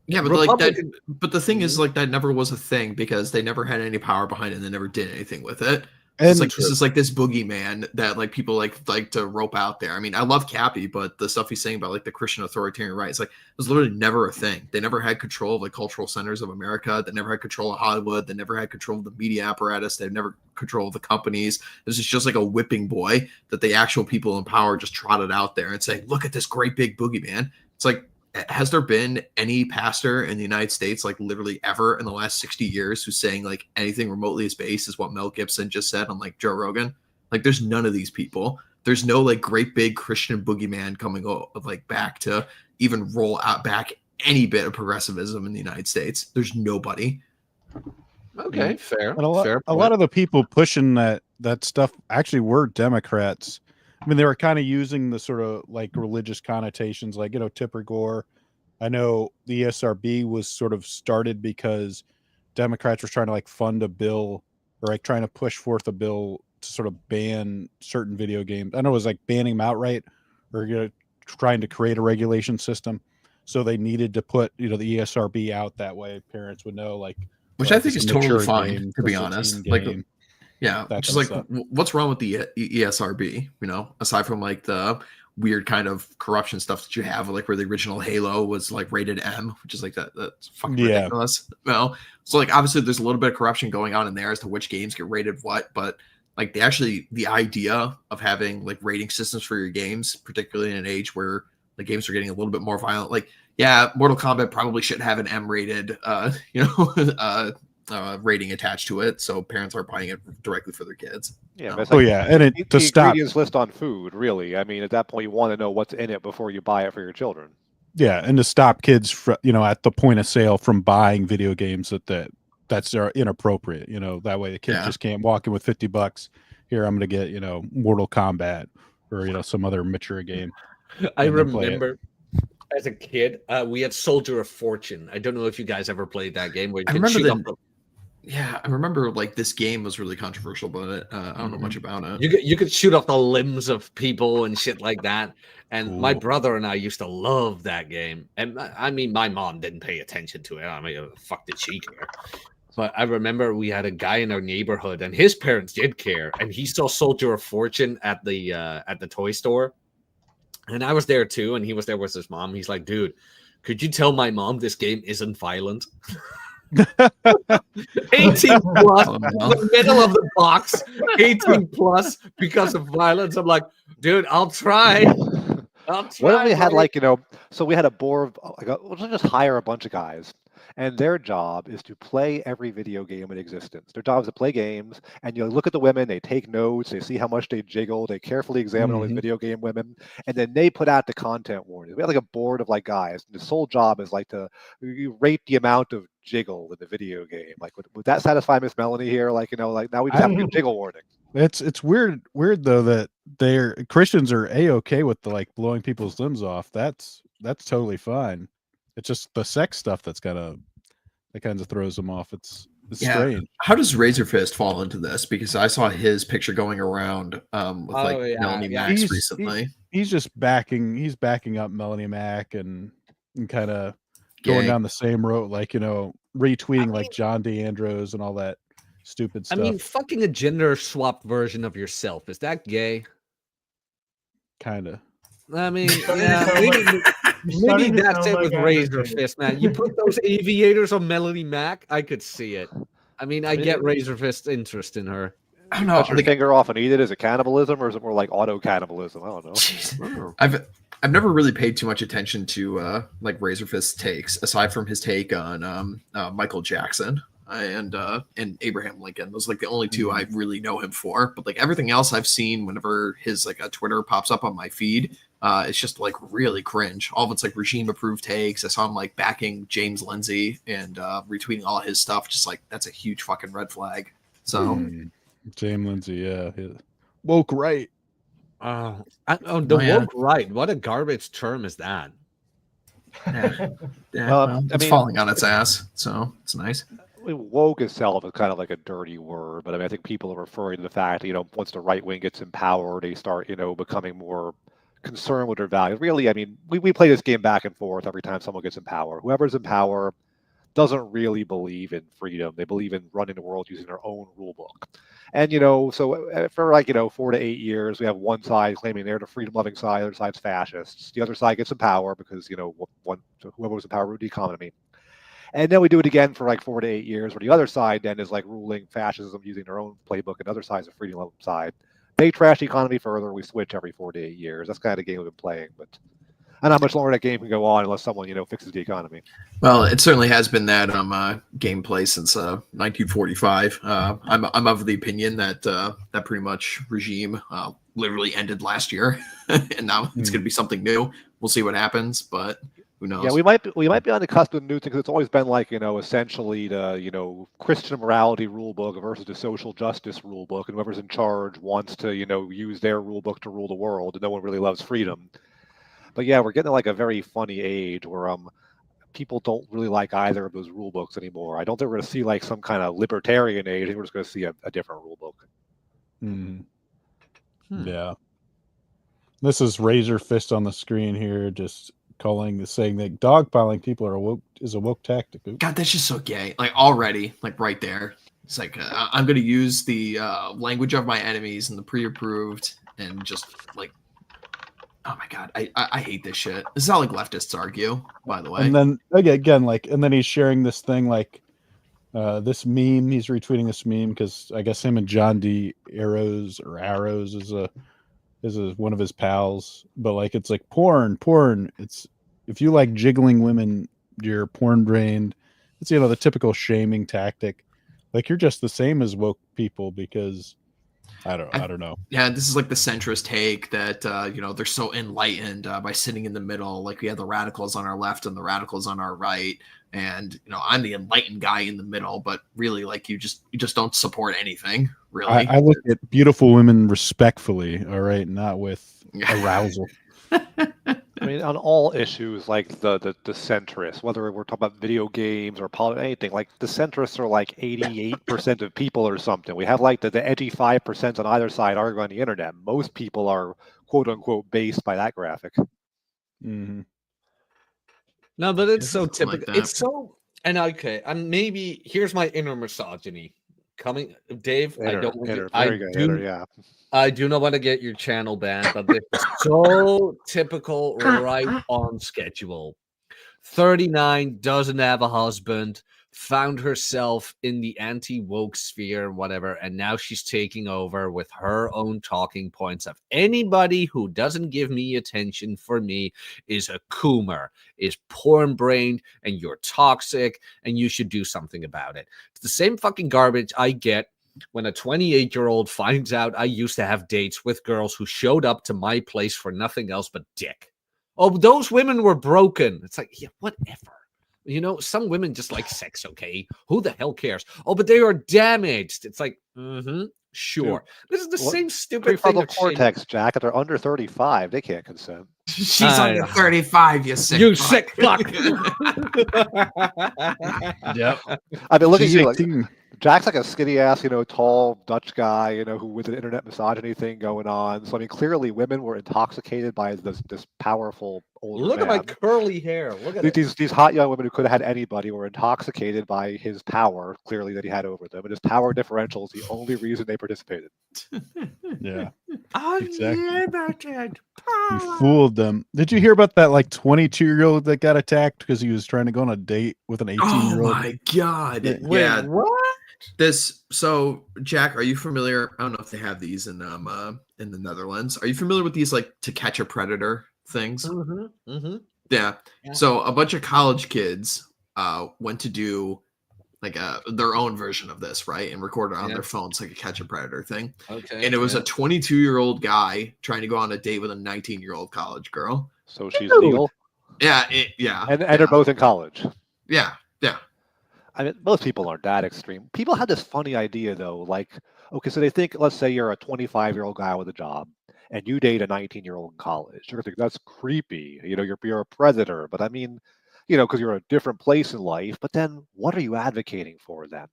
yeah, but like that. But the thing is, like that never was a thing because they never had any power behind it. And they never did anything with it. It's like this is like this boogeyman that like people like to rope out there. I mean, I love Cappy, but the stuff he's saying about like the Christian authoritarian right, it's like it was literally never a thing. They never had control of like cultural centers of America. They never had control of Hollywood. They never had control of the media apparatus. They never control of the companies. This is just like a whipping boy that the actual people in power just trotted out there and say, "Look at this great big boogeyman." It's like has there been any pastor in the United States, like literally ever in the last 60 years, who's saying like anything remotely as base as what Mel Gibson just said on like Joe Rogan? Like, there's none of these people. There's no like great big Christian boogeyman coming like back to even roll out back any bit of progressivism in the United States. There's nobody. Okay, fair. And fair a lot of the people pushing that stuff actually were Democrats. I mean, they were kind of using the sort of like religious connotations, like, you know, Tipper Gore. I know the ESRB was sort of started because Democrats were trying to like fund a bill or like trying to push forth a bill to sort of ban certain video games. I know it was like banning them outright or, you know, trying to create a regulation system. So they needed to put, you know, the ESRB out that way. Parents would know, like, which I think is totally fine, to be honest. Like, yeah, which is like, what's wrong with the ESRB? You know, aside from like the weird kind of corruption stuff that you have, like where the original Halo was like rated M, which is like that's fucking ridiculous. Well, so like obviously there's a little bit of corruption going on in there as to which games get rated what, but like the idea of having like rating systems for your games, particularly in an age where the games are getting a little bit more violent, like, yeah, Mortal Kombat probably should have an M-rated, rating attached to it, so parents are buying it directly for their kids. Yeah, and to stop ingredients list on food, really. I mean, at that point, you want to know what's in it before you buy it for your children. Yeah, and to stop kids, you know, at the point of sale from buying video games that's inappropriate. You know, that way the kid just can't walk in with $50. Here, I'm going to get, you know, Mortal Kombat or, you know, some other mature game. I remember as a kid, we had Soldier of Fortune. I don't know if you guys ever played that game. Where you yeah, I remember like this game was really controversial, but I don't know much about it. You could shoot off the limbs of people and shit like that. And my brother and I used to love that game. And I mean, my mom didn't pay attention to it. I mean, fuck did she care? But I remember we had a guy in our neighborhood, and his parents did care. And he saw Soldier of Fortune at the toy store. And I was there too, and he was there with his mom. He's like, dude, could you tell my mom this game isn't violent? 18 plus, in the middle of the box, 18 plus because of violence. I'm like, dude, I'll try. What if we had like, you know, so we had a board of, like, let's just hire a bunch of guys. And their job is to play every video game in existence. Their job is to play games, and you look at the women, they take notes, they see how much they jiggle, they carefully examine all these video game women, and then they put out the content warnings. We have like a board of like guys, and the sole job is like to rate the amount of jiggle in the video game. Like, would that satisfy Miss Melanie here? Like, you know, like now we just have a jiggle warning. It's weird though that they're Christians are a-okay with the like blowing people's limbs off. That's totally fine. It's just the sex stuff that kind of throws them off. It's strange. How does Razor Fist fall into this? Because I saw his picture going around with Melanie Max recently. He's just backing up Melanie Mac and kind of going down the same road, like, you know, retweeting like John DeAndros and all that stupid stuff. I mean, fucking a gender swapped version of yourself, is that gay? Kind of. I mean, yeah, maybe that's it with Razor Fist, man. You put those aviators on Melanie Mac, I could see it. I mean, I get Razor Fist's interest in her. I don't know. Cut your finger off and eat it. Is it cannibalism or is it more like auto cannibalism? I don't know. Jeez. I've never really paid too much attention to like Razor Fist's takes, aside from his take on Michael Jackson and Abraham Lincoln. Those are like the only two I really know him for. But like everything else I've seen, whenever his like a Twitter pops up on my feed, it's just like really cringe. All of it's like regime approved takes. I saw him like backing James Lindsay and retweeting all his stuff. Just like that's a huge fucking red flag. So James Lindsay, yeah. Woke right. Woke right. What a garbage term is that? It's falling on its ass, so it's nice. I mean, woke itself is kind of like a dirty word, but I mean, I think people are referring to the fact that, you know, once the right wing gets in power, they start, you know, becoming more concerned with their values. Really, I mean, we play this game back and forth every time someone gets in power. Whoever's in power doesn't really believe in freedom. They believe in running the world using their own rule book. And, you know, so for like, you know, 4 to 8 years, we have one side claiming they're the freedom-loving side, the other side's fascists. The other side gets in power because, you know, whoever was in power ruled the economy. And then we do it again for like 4 to 8 years, where the other side then is like ruling fascism using their own playbook, and the other side's a freedom-loving side. They trash the economy further. We switch every 4 to 8 years. That's kind of the game we've been playing. But And how much longer that game can go on unless someone, fixes the economy. Well, it certainly has been that gameplay since 1945. I'm of the opinion that that pretty much regime literally ended last year, and now it's going to be something new. We'll see what happens, but who knows? Yeah, we might be on the cusp of new things. It's always been like essentially the Christian morality rule book versus the social justice rule book, and whoever's in charge wants to use their rule book to rule the world, and no one really loves freedom. But yeah, we're getting like a very funny age where people don't really like either of those rule books anymore. I don't think we're going to see like some kind of libertarian age. I think we're just going to see a different rule book. Yeah. This is Razor Fist on the screen here, just saying that dogpiling people is a woke tactic. Oops. God, that's just so gay. Like already, like right there. It's like I'm going to use the language of my enemies and the pre-approved and just like. Oh my God, I hate this shit. This is how like leftists argue, by the way. And then again, and then he's sharing this thing like this meme. He's retweeting this meme because I guess him and John D. Arrows is one of his pals. But like it's like porn. It's if you like jiggling women, you're porn brained. It's the typical shaming tactic. Like you're just the same as woke people because. I don't know. Yeah, this is like the centrist take that they're so enlightened by sitting in the middle. Like we have the radicals on our left and the radicals on our right, and I'm the enlightened guy in the middle. But really, like you just don't support anything. Really, I look at beautiful women respectfully. All right, not with arousal. I mean, on all issues, like the centrists, whether we're talking about video games or politics, anything, like the centrists are like 88% of people or something. We have like the edgy 5% on either side arguing on the internet. Most people are quote unquote based by that graphic. Mm-hmm. No, but it's so typical. Like it's so, and okay, and maybe here's my inner misogyny coming, Dave. I do not want to get your channel banned, but this is so typical, right on schedule. 39, doesn't have a husband, found herself in the anti-woke sphere, whatever, and now she's taking over with her own talking points of anybody who doesn't give me attention for me is a coomer, is porn-brained, and you're toxic, and you should do something about it. It's the same fucking garbage I get when a 28-year-old finds out I used to have dates with girls who showed up to my place for nothing else but dick. Oh, those women were broken. It's like, yeah, whatever. Some women just like sex, okay? Who the hell cares? Oh, but they are damaged. It's like, sure. Dude, this is the same stupid thing. Prefrontal cortex, Jack. If they're under 35, they can't consent. She's under 35, you sick fuck. Yep. I mean, look at you. Like, Jack's like a skinny ass, tall Dutch guy, who with an internet misogyny thing going on. So I mean, clearly women were intoxicated by this powerful older Look man. at my curly hair. Look at these hot young women who could have had anybody were intoxicated by his power, clearly that he had over them, and his power differential is the only reason they participated. Yeah, unlimited power. You fooled them. Did you hear about that like 22-year-old that got attacked because he was trying to go on a date with an 18-year-old? Oh my God! Wait, what? So Jack, are you familiar? I don't know if they have these in the Netherlands. Are you familiar with these like To Catch a Predator things? Mm-hmm. Mm-hmm. Yeah. So a bunch of college kids went to do like their own version of this, right? And record it on their phones like a Catch a Predator thing. Okay. And it was a 22-year-old guy trying to go on a date with a 19-year-old college girl. So she's legal? Yeah. And they're both in college. Yeah. I mean, most people aren't that extreme. People have this funny idea, though. Like, okay, so they think, let's say you're a 25-year-old guy with a job, and you date a 19-year-old in college. You're gonna think that's creepy. You're a predator. But I mean, because you're in a different place in life. But then, what are you advocating for then?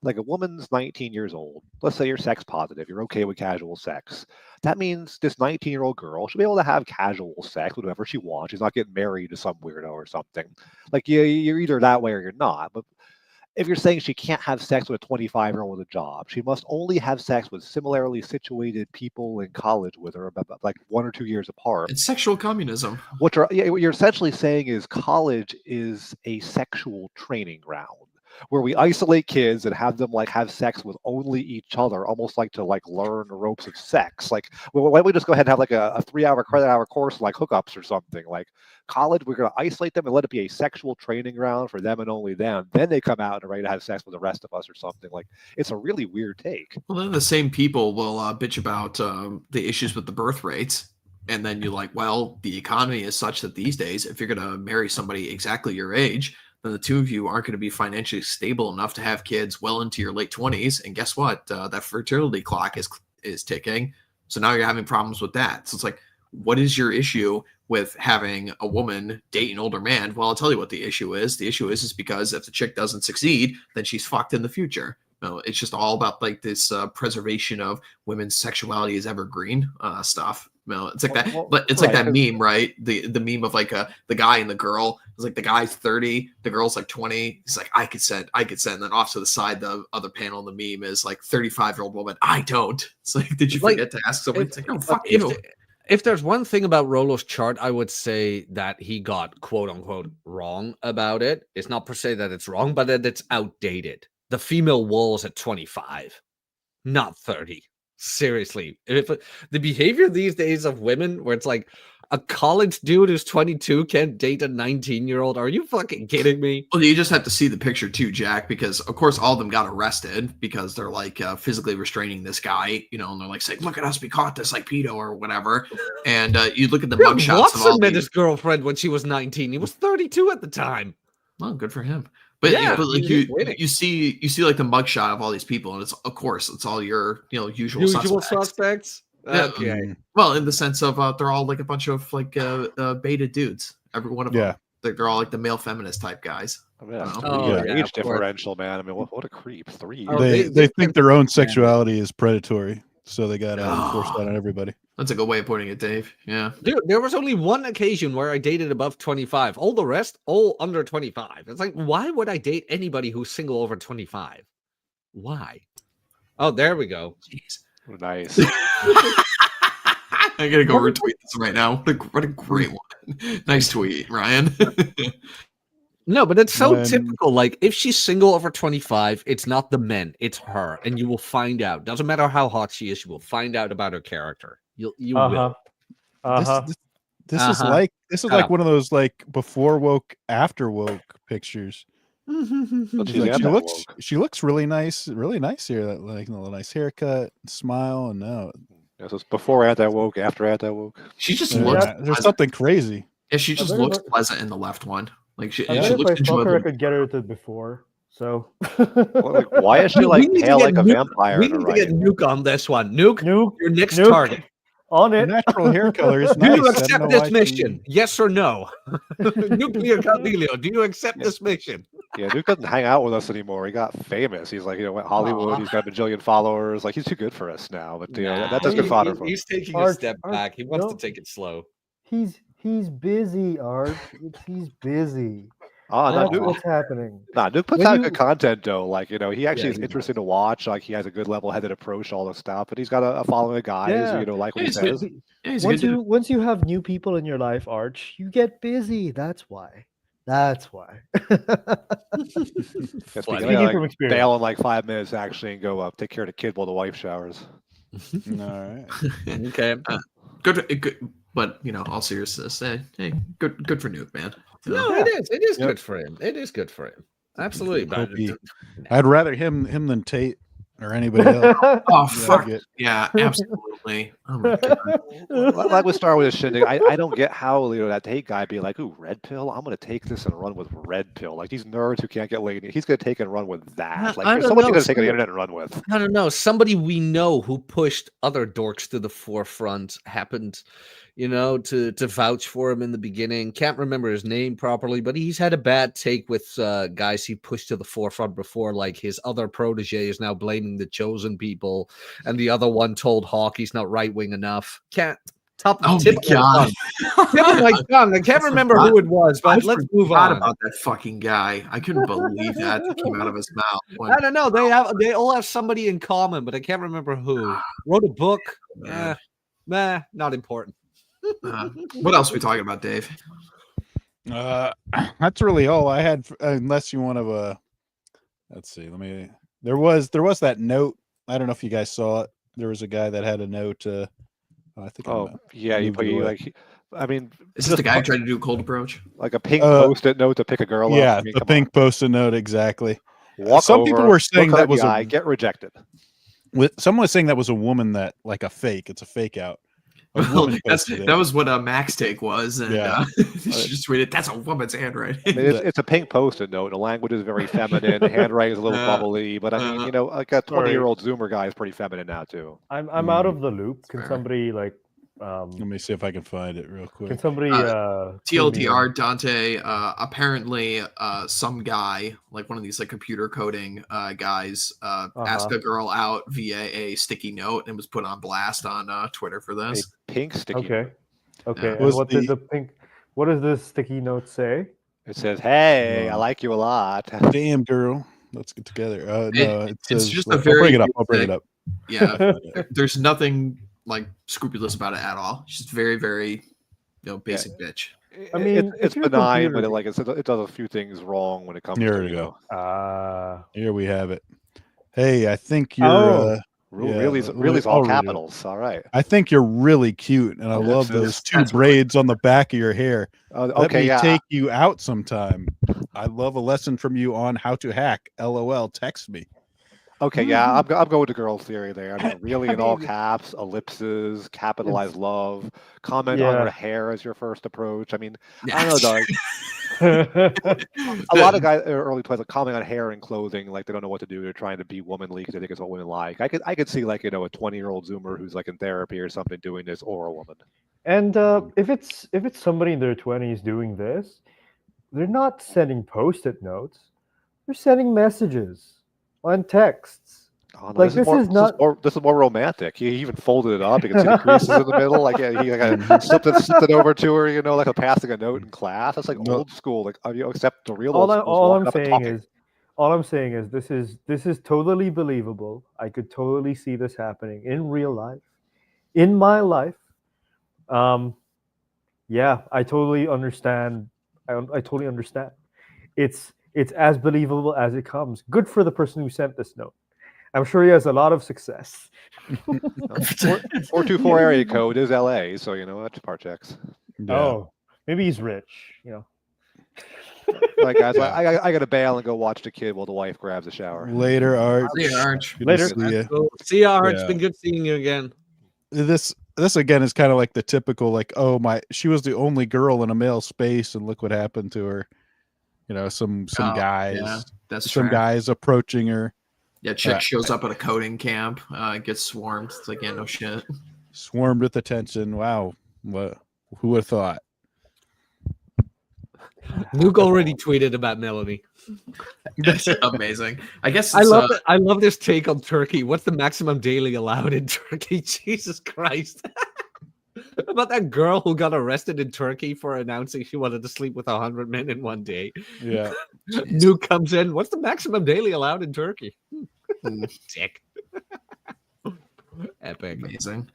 Like a woman's 19 years old. Let's say you're sex positive. You're okay with casual sex. That means this 19-year-old girl should be able to have casual sex with whoever she wants. She's not getting married to some weirdo or something. Like you're either that way or you're not. But if you're saying she can't have sex with a 25-year-old with a job, she must only have sex with similarly situated people in college with her, about like 1 or 2 years apart. It's sexual communism. What you're essentially saying is college is a sexual training ground. where we isolate kids and have them like have sex with only each other, almost like to like learn the ropes of sex. Like, well, why don't we just go ahead and have like a 3-hour credit hour course like hookups or something? Like college, we're going to isolate them and let it be a sexual training ground for them and only them. Then they come out and are ready to have sex with the rest of us or something. Like, it's a really weird take. Well, then the same people will bitch about the issues with the birth rates. And then you're like, well, the economy is such that these days, if you're going to marry somebody exactly your age, then the two of you aren't going to be financially stable enough to have kids well into your late 20s. And guess what? That fertility clock is ticking. So now you're having problems with that. So it's like, what is your issue with having a woman date an older man? Well, I'll tell you what the issue is. The issue is because if the chick doesn't succeed, then she's fucked in the future. No, it's just all about like this preservation of women's sexuality as evergreen stuff. No, it's like that, but it's like that meme, right? The meme of like the guy and the girl. It's like the guy's 30, the girl's like 20. He's like, I could send. And then off to the side, the other panel in the meme is like 35-year-old woman. I don't. It's like, did you forget to ask someone? It's like, oh, fuck you. If there's one thing about Rolo's chart, I would say that he got quote unquote wrong about it. It's not per se that it's wrong, but that it's outdated. The female wall is at 25, not 30. Seriously, if the behavior these days of women, where it's like a college dude who's 22 can't date a 19-year-old, are you fucking kidding me? Well, you just have to see the picture too, Jack, because of course all of them got arrested because they're like physically restraining this guy, you know, and they're like saying, "Look at us, we caught this," like pedo or whatever. And you look at the mugshots. Watson met his girlfriend when she was 19. He was 32 at the time. Well, good for him. But yeah, but like you see like the mugshot of all these people, and it's of course it's all your usual suspects. Okay. Well, in the sense of they're all like a bunch of like beta dudes. Every one of them. They're all like the male feminist type guys. Age differential, man. I mean, what a creep. 3 years. They think their own sexuality is predatory, so they got to enforce that on everybody. That's a good way of putting it, Dave. Yeah. Dude, there was only one occasion where I dated above 25. All the rest, all under 25. It's like, why would I date anybody who's single over 25? Why? Oh, there we go. Jeez. Nice. I gotta go retweet this right now. What a great one. Nice tweet, Ryan. No, but it's so typical. Like, if she's single over 25, it's not the men, it's her. And you will find out. Doesn't matter how hot she is, you will find out about her character. You will. This is like one of those like before woke, after woke pictures. She looks really nice here. That like a nice haircut, smile, and no. Yeah, so it's before anti-woke, after anti-woke. She just looks. There's something crazy. Yeah, she just looks pleasant in the left one. Like she looks enjoyable. I could get her to before. So well, like, why is she like pale like a vampire? We need to get Nuke on this one. Nuke, your next target. On it. Natural hair color is nice. Do you accept this mission? Yes or no? Nuclear Calvillo, do you accept this mission? Yeah, Nuke doesn't hang out with us anymore. He got famous. He's like, went Hollywood. He's got a bajillion followers. Like, he's too good for us now. But that's good fodder for him. He's taking a step back. He wants to take it slow. He's busy, Art. He's busy. That's what's happening. Nuke puts out good content though. Like, he actually is interesting to watch. Like, he has a good level-headed approach to all this stuff. But he's got a following of guys, like what he says. Once you have new people in your life, Arch, you get busy. That's why. Bail in like 5 minutes actually and go up, take care of the kid while the wife showers. All right. Okay. Good. But all seriousness, hey, good for Nuke, man. No, it is. It is good for him. It is good for him. Absolutely. I'd rather him than Tate or anybody else. Oh, fuck. Yeah, absolutely. Oh, my God. Like we start with a shindig. I don't get how that Tate guy be like, ooh, red pill? I'm going to take this and run with red pill. Like, these nerds who can't get laid, he's going to take and run with that. Like, somebody's going to take on the internet and run with. I don't know. Somebody we know who pushed other dorks to the forefront happened, to vouch for him in the beginning. Can't remember his name properly, but he's had a bad take with guys he pushed to the forefront before. Like, his other protege is now blaming the chosen people, and the other one told Hawk he's not right-wing enough. Tip of my tongue. I can't remember who it was, but let's move on. About that fucking guy. I couldn't believe that came out of his mouth. I don't know. They all have somebody in common, but I can't remember who. Wrote a book. Not important. What else are we talking about, Dave? That's really all I had, unless you want to Let's see. There was that note. I don't know if you guys saw it. There was a guy that had a note. I think. Yeah, I mean, is this the guy who tried to do a cold approach? Like a pink post-it note to pick a girl up? Yeah, I mean, the pink post-it note, exactly. Some people were saying that was get rejected. Someone was saying that was a woman that like a fake. It's a fake out. That was what a Max take was, and she just tweeted, "That's a woman's handwriting." I mean, it's a pink post-it note. The language is very feminine. The handwriting is a little bubbly, but I mean, like a 20-year-old Zoomer guy is pretty feminine now too. I'm out of the loop. Can somebody like? Let me see if I can find it real quick. Can somebody TLDR Dante? Apparently, some guy, like one of these like computer coding guys, asked a girl out via a sticky note and was put on blast on Twitter for this. A pink sticky note. Okay. And what did the pink? What does this sticky note say? It says, "Hey, I like you a lot." Damn girl, let's get together. No, it's says, just a very. I'll bring it up. Yeah, there's nothing like scrupulous about it at all. She's very, very, basic bitch. I mean, it's benign, but it does a few things wrong when it comes Here to we go. Here we have it. Hey, I think you're really all capitals. All right. I think you're really cute, and I love those two braids on the back of your hair. Let me take you out sometime. I love a lesson from you on how to hack. LOL. Text me. Okay, yeah, I'm going with the girl theory there. I mean, really in all caps, ellipses, capitalized love, comment on her hair as your first approach. I mean, I don't know, Doug. A lot of guys, early players, like commenting on hair and clothing, like they don't know what to do. They're trying to be womanly because they think it's what women like. I could see like a 20-year-old Zoomer who's like in therapy or something doing this, or a woman. And if it's somebody in their 20s doing this, they're not sending post-it notes. They're sending messages on texts. Oh, no, this is more romantic. He even folded it up. You can see the creases in the middle. Like he slipped it over to her. Like a passing a note in class. That's like old school. Like except the real. All I'm saying is this is totally believable. I could totally see this happening in real life, in my life. Yeah, I totally understand. I totally understand. It's as believable as it comes. Good for the person who sent this note. I'm sure he has a lot of success. 424 area code is LA, so that's part checks. Yeah. Oh, maybe he's rich. All right, guys, I got to bail and go watch the kid while the wife grabs a shower. Later, Arch. See you, Arch. Later. See you, Arch. It's been good seeing you again. This again is kind of like the typical like, she was the only girl in a male space, and look what happened to her. Some guys, guys approaching her. Yeah, chick shows up at a coding camp, gets swarmed. It's like, no shit. Swarmed with attention. Wow. Who would have thought? Luke already tweeted about Melanie. That's amazing. I guess I love this take on Turkey. What's the maximum daily allowed in Turkey? Jesus Christ. About that girl who got arrested in Turkey for announcing she wanted to sleep with 100 men in one day. Yeah. Nuke comes in. What's the maximum daily allowed in Turkey? Sick. Epic. Amazing.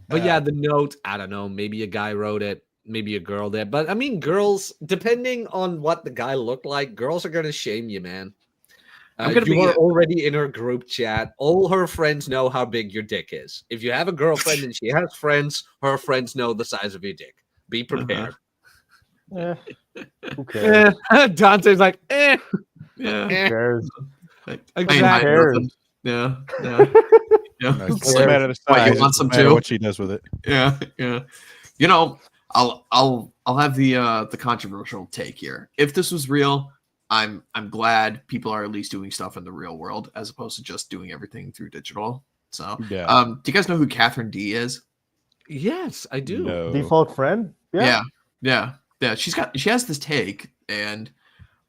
But yeah, the note, I don't know. Maybe a guy wrote it. Maybe a girl did. But I mean, girls, depending on what the guy looked like, girls are going to shame you, man. You are already in her group chat. All her friends know how big your dick is. If you have a girlfriend and she has friends, her friends know the size of your dick. Be prepared. Who cares? Dante's like, Yeah. Who cares? Exactly. Yeah. You want some too? What she does with it. Yeah. I'll have the controversial take here. If this was real, I'm glad people are at least doing stuff in the real world as opposed to just doing everything through digital. So, do you guys know who Catherine D is? Yes, I do. No. Default friend? Yeah. She has this take, and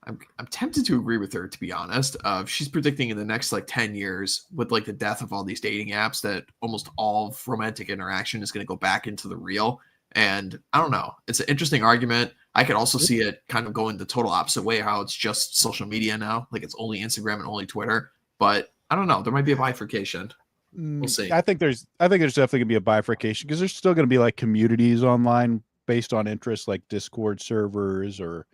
I'm tempted to agree with her, to be honest. She's predicting in the next 10 years with the death of all these dating apps that almost all of romantic interaction is going to go back into the real. And I don't know. It's an interesting argument. I could also see it kind of going the total opposite way, how it's just social media now. It's only Instagram and only Twitter. But I don't know. There might be a bifurcation. We'll see. I think there's definitely gonna be a bifurcation because there's still gonna be communities online based on interests, like Discord servers or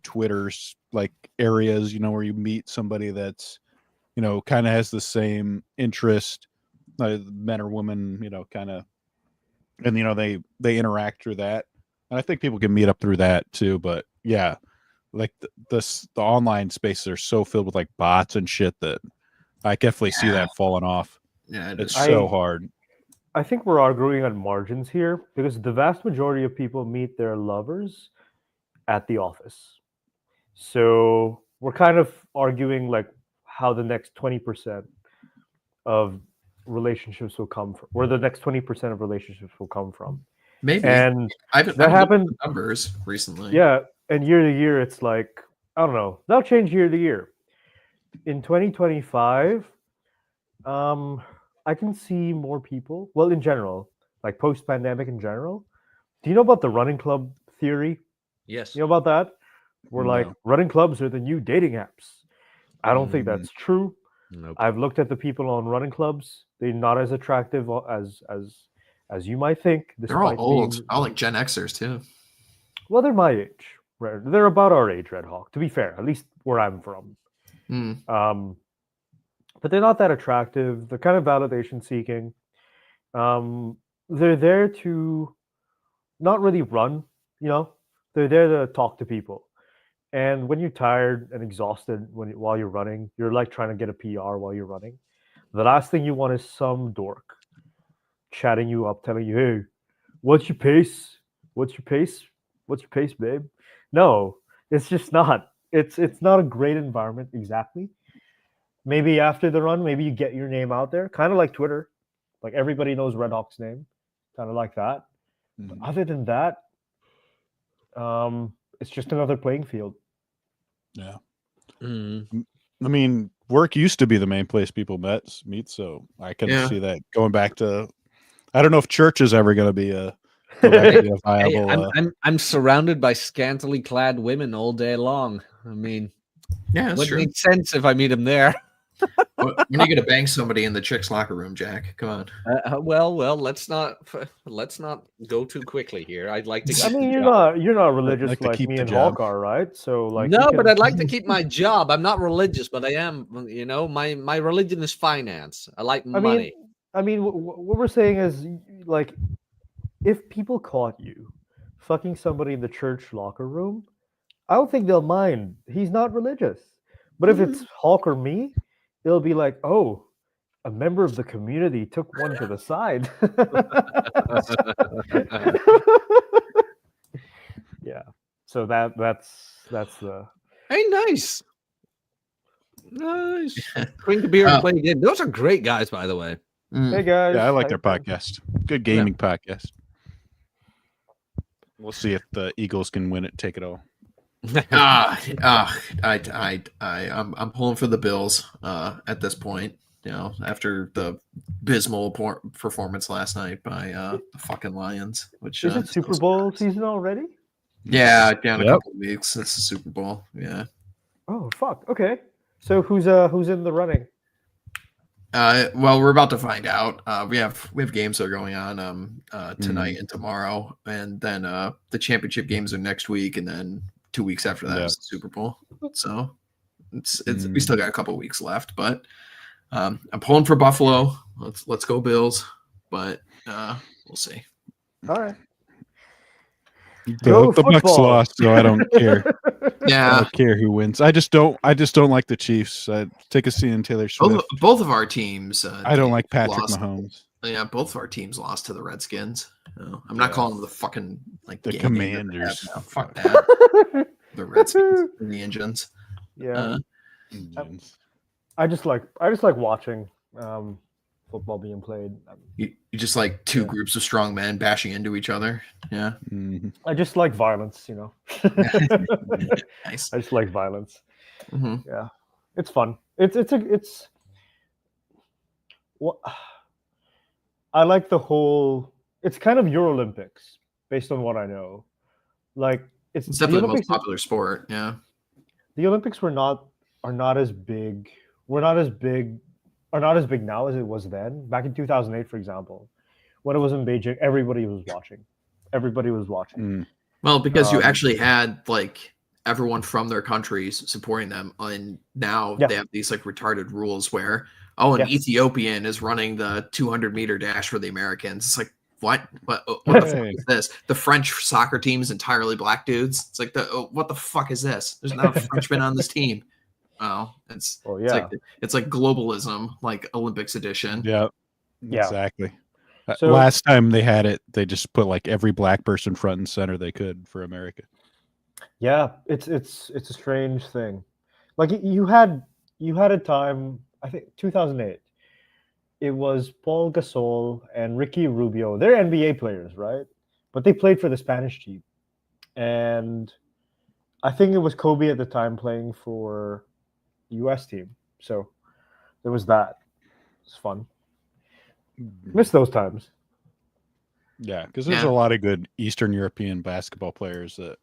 Twitter's like areas, where you meet somebody that's, kind of has the same interest, men or women, kind of, and they interact through that. And I think people can meet up through that too. But yeah, like the online spaces are so filled with like bots and shit that I definitely see that falling off. Yeah, it's so hard. I think we're arguing on margins here because the vast majority of people meet their lovers at the office. So we're kind of arguing like how the next 20% of relationships will come from, where the next 20% of relationships will come from. Maybe. And I've happened numbers recently. Yeah, and year to year, it's like, I don't know. That'll change year to year. In 2025, I can see more people. Well, in general, like post-pandemic in general. Do you know about the running club theory? Yes. You know about that? Where like running clubs are the new dating apps. I don't think that's true. Nope. I've looked at the people on running clubs. They're not as attractive as you might think. They're all old. I like Gen Xers too. Well, they're my age. They're about our age, Red Hawk. To be fair, at least where I'm from. But they're not that attractive. They're kind of validation seeking. They're there to not really run. They're there to talk to people. And when you're tired and exhausted while you're running, you're like trying to get a PR while you're running. The last thing you want is some dork chatting you up, telling you, "Hey, what's your pace? What's your pace? What's your pace, babe?" No, it's just not. It's not a great environment exactly. Maybe after the run, maybe you get your name out there, kind of like Twitter. Like everybody knows Red Hawk's name, kind of like that. But other than that, it's just another playing field. Yeah. I mean, work used to be the main place people meet, so I can see that going back to. I don't know if church is ever going to be a viable. I'm surrounded by scantily clad women all day long. I mean, that's true. Makes sense if I meet them there. When are you going to bang somebody in the chicks' locker room, Jack? Come on. Well, let's not go too quickly here. I'd like to. I mean, you're not religious like me and Hawk are, right? So like, no, but I'd like to keep my job. I'm not religious, but I am. My religion is finance. I like money. I mean, what we're saying is like, if people caught you fucking somebody in the church locker room, I don't think they'll mind. He's not religious. But if it's Hawk or me, it'll be like, oh, a member of the community took one to the side. Yeah. So that's the. Hey, nice. Drink a beer and play a game. Those are great guys, by the way. Hey guys. Yeah, I like their podcast. Good gaming podcast. We'll see if the Eagles can win it, take it all. I'm pulling for the Bills at this point. After the abysmal performance last night by the fucking Lions. Which is it Super Bowl season already? Yeah, down a couple of weeks. It's the Super Bowl. Yeah. Oh fuck. Okay. So who's in the running? Well, we're about to find out. We have games that are going on tonight and tomorrow, and then the championship games are next week, and then 2 weeks after that is the Super Bowl. So it's we still got a couple of weeks left, but I'm pulling for Buffalo. Let's go Bills, but we'll see. All right. The Bucks lost, so I don't care. Yeah, I don't care who wins. I just don't like the Chiefs. Take a seat in Taylor Swift. Both of our teams. I don't like Patrick Mahomes. Yeah, both of our teams lost to the Redskins. I'm not calling them the fucking the Commanders. Fuck that. The Redskins and the Engines. Yeah. I just like watching football being played. You just like two groups of strong men bashing into each other. Yeah. Mm-hmm. I just like violence, Nice. I just like violence. Mm-hmm. Yeah. It's fun. It's what I like the whole. It's kind of Eurolympics based on what I know. Like it's definitely the most popular sport. Yeah. The Olympics are not as big. We're not as big. Are not as big now as it was then. Back in 2008, for example, when it was in Beijing, everybody was watching. Well, because you actually had like everyone from their countries supporting them, and now they have these like retarded rules where an Ethiopian is running the 200-meter dash for the Americans. It's like, what the fuck is this? The French soccer team is entirely black dudes. It's like what the fuck is this? There's not a Frenchman on this team. Oh, it's like globalism, like Olympics edition. Yeah, exactly. So, last time they had it, they just put like every black person front and center they could for America. Yeah, it's a strange thing. Like you had a time, I think 2008. It was Paul Gasol and Ricky Rubio. They're NBA players, right? But they played for the Spanish team, and I think it was Kobe at the time playing for the U.S. team. So there was that. It's fun. Miss those times. Yeah, because there's a lot of good Eastern European basketball players that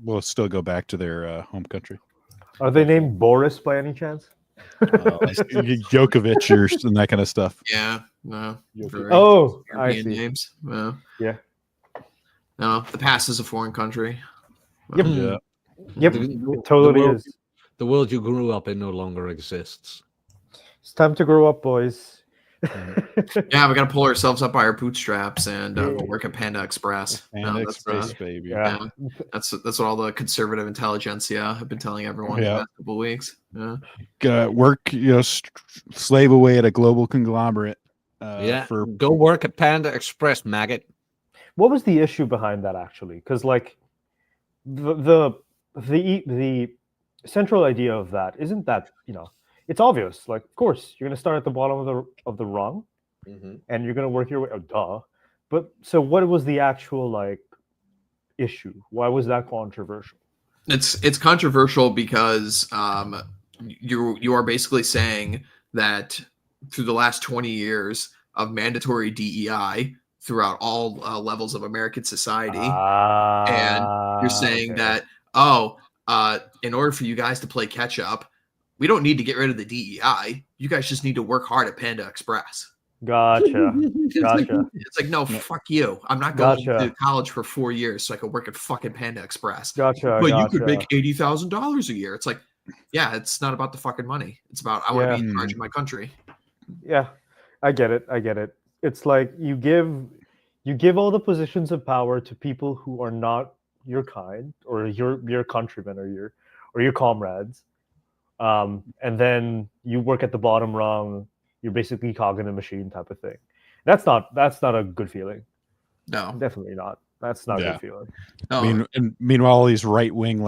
will still go back to their home country. Are they named Boris by any chance? Djokovic or and that kind of stuff. Yeah, no. I see. Names. No. Yeah. No, the past is a foreign country. Yep. Yeah. Yep. It totally is. The world you grew up in no longer exists. It's time to grow up, boys. Yeah, we got to pull ourselves up by our bootstraps and go work at Panda Express. Express, baby. Yeah, that's what all the conservative intelligentsia have been telling everyone the past couple of weeks. Yeah, work, slave away at a global conglomerate. Go work at Panda Express, maggot. What was the issue behind that actually? Because like the central idea of that isn't that it's obvious. Like, of course, you're going to start at the bottom of the rung, and you're going to work your way. Oh, duh. But so, what was the actual issue? Why was that controversial? It's controversial because you are basically saying that through the last 20 years of mandatory DEI throughout all levels of American society, and you're saying that in order for you guys to play catch up, we don't need to get rid of the DEI. You guys just need to work hard at Panda Express. Gotcha. It's like, no, fuck you. I'm not going to college for 4 years so I can work at fucking Panda Express. Gotcha. But you could make $80,000 a year. It's like, yeah, it's not about the fucking money. It's about I want to be in charge of my country. Yeah, I get it. It's like you give all the positions of power to people who are not your kind or your countrymen or your comrades. And then you work at the bottom rung. You're basically cogging a machine type of thing. That's not a good feeling. No, definitely not. That's not a good feeling. No. Meanwhile, all these right wing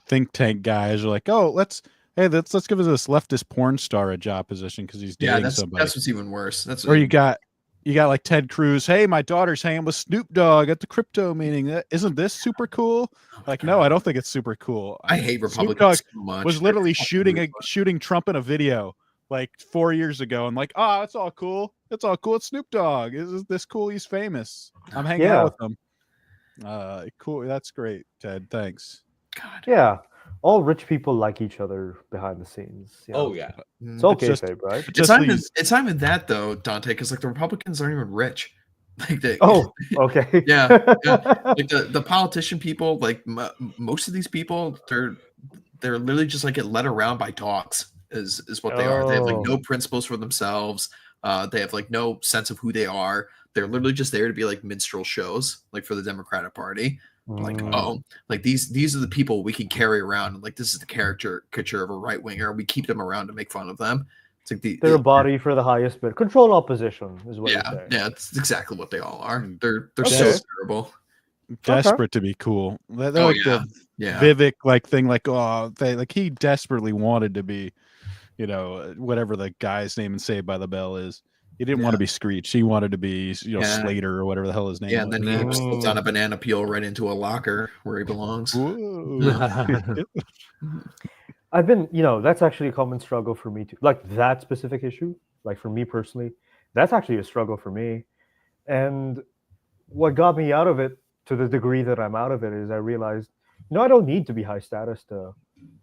think tank guys are like, let's give this leftist porn star a job position because he's dating somebody. That's what's even worse. You got like Ted Cruz. Hey, my daughter's hanging with Snoop Dogg at the crypto meeting. Isn't this super cool? Like, no, I don't think it's super cool. I hate Republicans so much. Was literally shooting Trump in a video like 4 years ago, and like, it's all cool. It's all cool. It's Snoop Dogg. Is this cool? He's famous. I'm hanging out with him. Cool. That's great, Ted. Thanks. God. Yeah. All rich people like each other behind the scenes. Oh yeah, it's all kayfabe, right? It's not even that though, Dante, because like the Republicans aren't even rich. Like okay, yeah. Like the politician people, like most of these people, they're literally just like get led around by dogs. Is what they are. They have like no principles for themselves. They have like no sense of who they are. They're literally just there to be like minstrel shows, like for the Democratic Party. Like, like these are the people we can carry around, and like this is the caricature of a right winger. We keep them around to make fun of them. It's like they're a body for the highest bid. Control opposition is what you're saying. Yeah, it's exactly what they all are. They're so terrible. Desperate to be cool. They're like the Vivek thing. Like he desperately wanted to be, whatever the guy's name in Saved by the Bell is. He didn't want to be Screech. He wanted to be, Slater or whatever the hell his name was. Yeah, and then he slipped on a banana peel right into a locker where he belongs. I've been, that's actually a common struggle for me too. Like that specific issue, like for me personally, that's actually a struggle for me. And what got me out of it to the degree that I'm out of it is I realized, I don't need to be high status to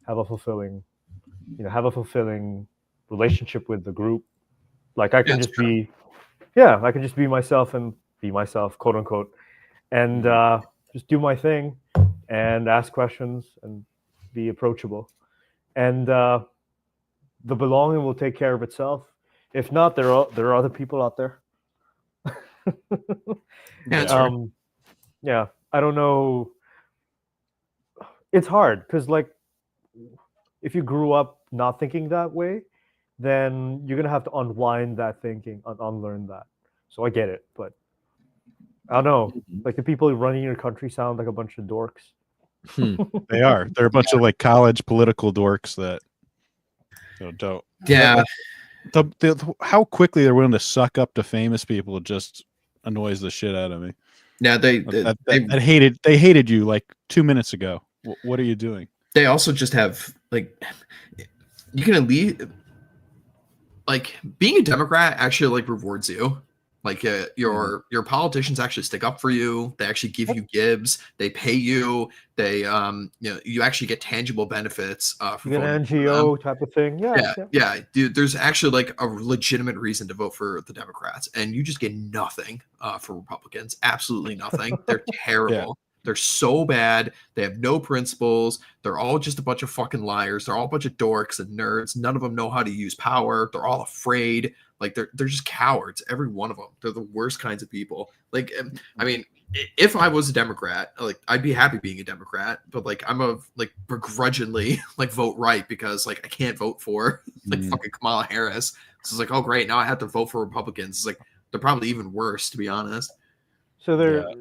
have a fulfilling relationship with the group. Like I can just be, I can just be myself and be myself, quote unquote, and just do my thing. and ask questions and be approachable. And the belonging will take care of itself. If not, there are other people out there. Yeah, I don't know. It's hard because, like, if you grew up not thinking that way, then you're gonna have to unwind that thinking, unlearn that. So I get it, but I don't know. Like, the people running your country sound like a bunch of dorks. They are. They're a bunch of like college political dorks that don't. Yeah. How quickly they're willing to suck up to famous people just annoys the shit out of me. Yeah, they hated you like 2 minutes ago. What are you doing? They also just have, like, you can at least, like, being a Democrat actually, like, rewards you. Like, your politicians actually stick up for you. They actually give you gibs. They pay you. They you actually get tangible benefits from an NGO type of thing. Yeah. Dude, there's actually like a legitimate reason to vote for the Democrats, and you just get nothing for Republicans. Absolutely nothing. They're terrible. Yeah. They're so bad. They have no principles. They're all just a bunch of fucking liars. They're all a bunch of dorks and nerds. None of them know how to use power. They're all afraid. Like, they're just cowards. Every one of them. They're the worst kinds of people. Like, I mean, if I was a Democrat, like, I'd be happy being a Democrat, but like, I'm begrudgingly like vote right because like I can't vote for like fucking Kamala Harris. So it's like, oh great, now I have to vote for Republicans. It's like they're probably even worse, to be honest. So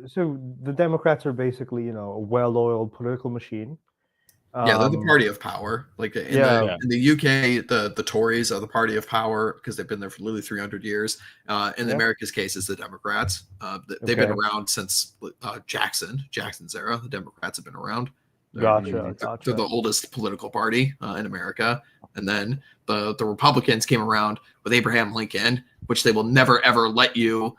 so the Democrats are basically, a well-oiled political machine. Yeah, they're the party of power. Like in the UK, the Tories are the party of power because they've been there for literally 300 years. In America's case, it's the Democrats. They've been around since Jackson's era. The Democrats have been around. Gotcha. They're the oldest political party in America. And then the Republicans came around with Abraham Lincoln, which they will never ever let you